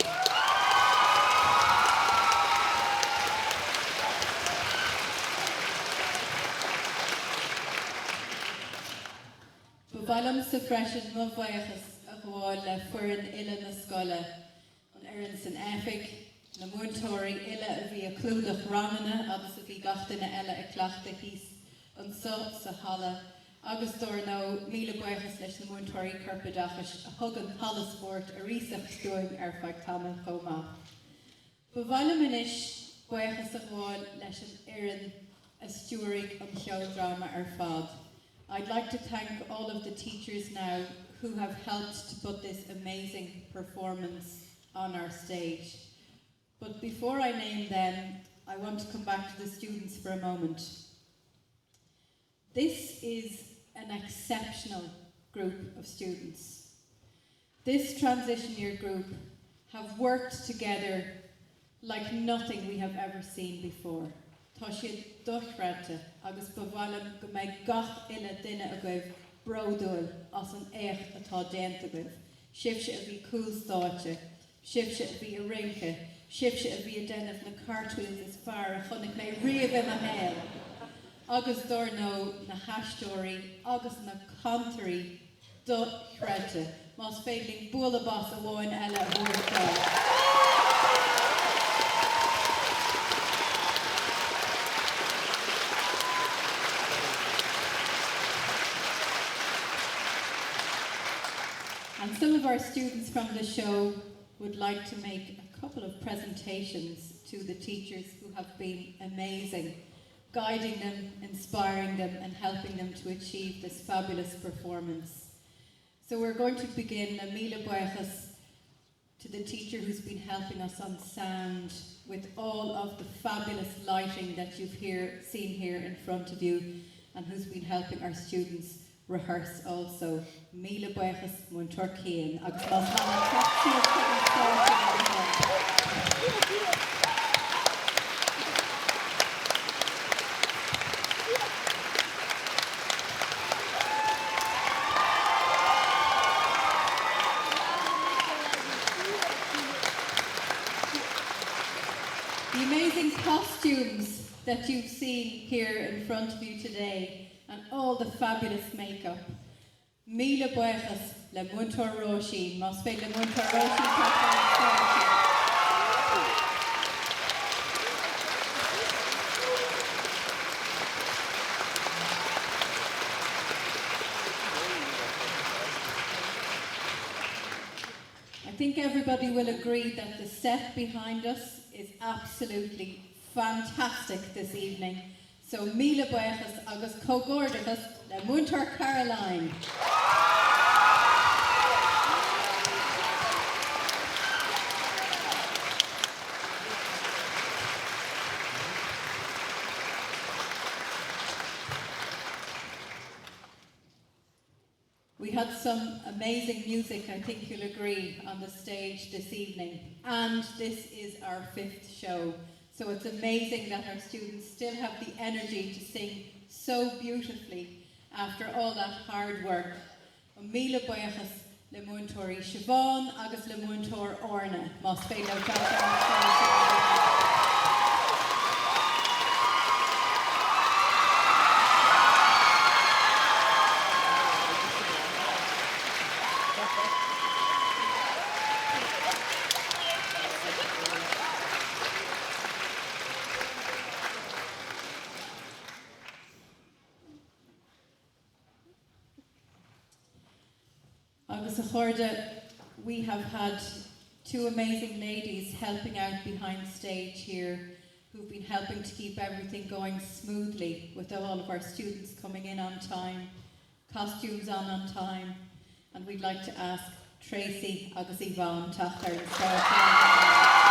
S14: Bhhailm sa freisin mo bhuichas a gháil le fuireann ile na scoile an Éireann san Eifig, na múntóirí ile a bhí a clúdach ranana agus a bhí gatainna eile a cleachta híos an sa hala, agus Dorno míle buchas leis na múntóirí Corpadachas a thugan halaspórt a rísach stúing feadh tamil chomá. Bhhailm inis buchas a gháil leis an Éireann a stúraigh an cheoldrama fad. I'd like to thank all of the teachers now who have helped to put this amazing performance on our stage. But before I name them, I want to come back to the students for a moment. This is an exceptional group of students. This transition year group have worked together like nothing we have ever seen before. Tá siad duchreide agus bhhailm go mbeidh gach ile duine a goibh bródúil as an écht atá déanta goibh. Sibse a bhí cúlstáite, sibse a bhí a rinche, sibse a bhí a déanamh na cartwheels is fearr a chunig mé riamh a héil. Agus Dorno na haistóirí agus na cantarí do chreite, mas féling bula bas a bháin eile a bhúrtá. And some of our students from the show would like to make a couple of presentations to the teachers who have been amazing, guiding them, inspiring them, and helping them to achieve this fabulous performance. So we're going to begin Mila Buejas, to the teacher who's been helping us on sound with all of the fabulous lighting that you've seen here in front of you, and who's been helping our students rehearse also. Mila Buejas mun Turkín agus the amazing costumes that you've seen here in front of you today, and all the fabulous makeup. Mila Buejas le Muntor Roshi, mas fe le Muntor Roshi. I think everybody will agree that the set behind us is absolutely fantastic this evening. So Mila Buejas agus Cogordachas le Muntor Caroline. We had some amazing music, I think you'll agree, on the stage this evening. And this is our 5th show. So it's amazing that our students still have the energy to sing so beautifully after all that hard work. Mila Buejas le Muntori Siobhan agus le Muntor Orna. Mas féile Agus a chorda, we have had 2 amazing ladies helping out behind stage here, who've been helping to keep everything going smoothly with all of our students coming in on time, costumes on time, and we'd like to ask Tracy agus Yvonne Tachar and Sarah.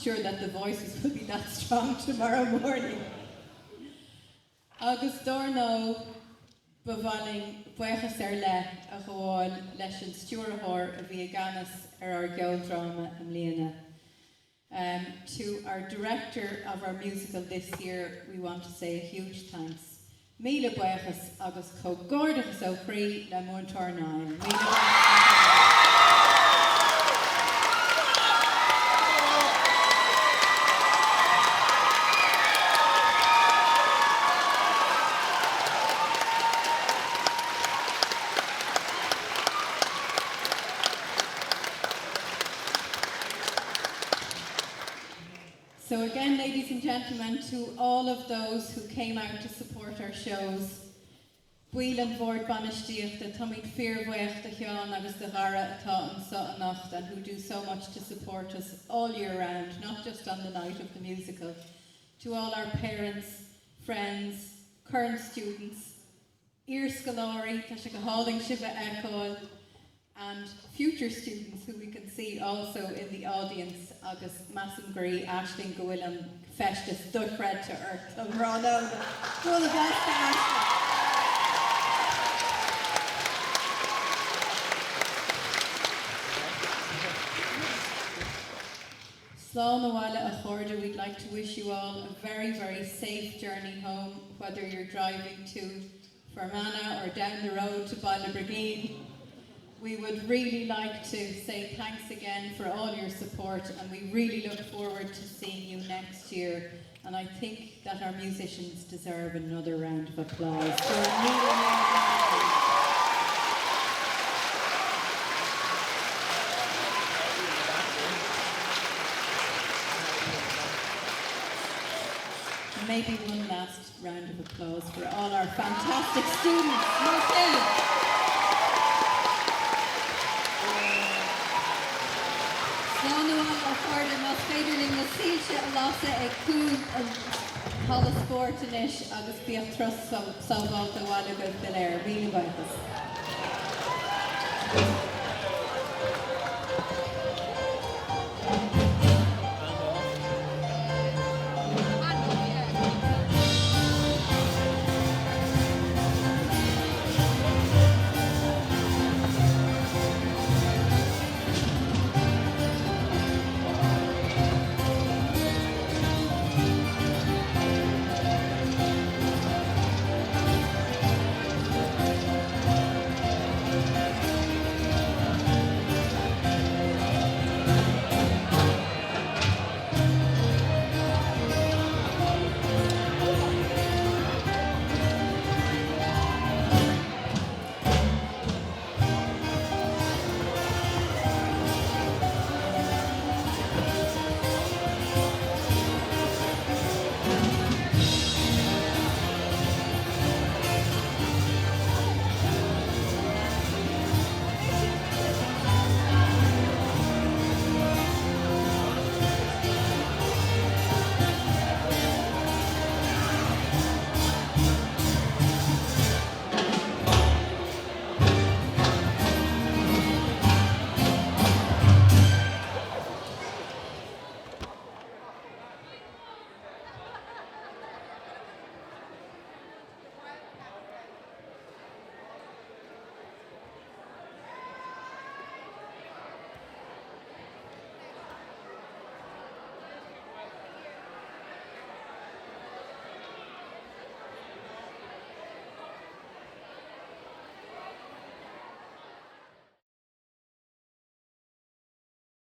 S14: Sure that the voices will be that strong tomorrow morning. Agus Dorno bevaling Buejas le a gháil leis an stúrthóir a bhí ganas our geoldrama and Liana. To our director of our musical this year, we want to say a huge thanks. Mila Buejas agus Cogordachas O'Cree le Muntor Nine. So again, ladies and gentlemen, to all of those who came out to support our shows, Bhuilan Vord Banishtiach, the Tomid Fearvoich, the Hyon, agus the Hara, Atá and Sotanacht, and who do so much to support us all year round, not just on the night of the musical. To all our parents, friends, current students, Ear Scalari, Tashakahaling Shiva Ekol, and future students who we can see also in the audience, agus Massangri, Ashling Gwilym, Festus, Duckred to Earth, and Ronaldo. All the best to Ashling. Slánawala Achorda, we'd like to wish you all a very, very safe journey home, whether you're driving to Fermanagh or down the road to Ballybrigeen. We would really like to say thanks again for all your support, and we really look forward to seeing you next year. And I think that our musicians deserve another round of applause for a new maybe one last round of applause for all our fantastic students. Slánawal Achorda mas féidirling na sílte a lasa ag cún an sport inis agus bíoh tros sábháilta bhála go biléir. Míle buchas.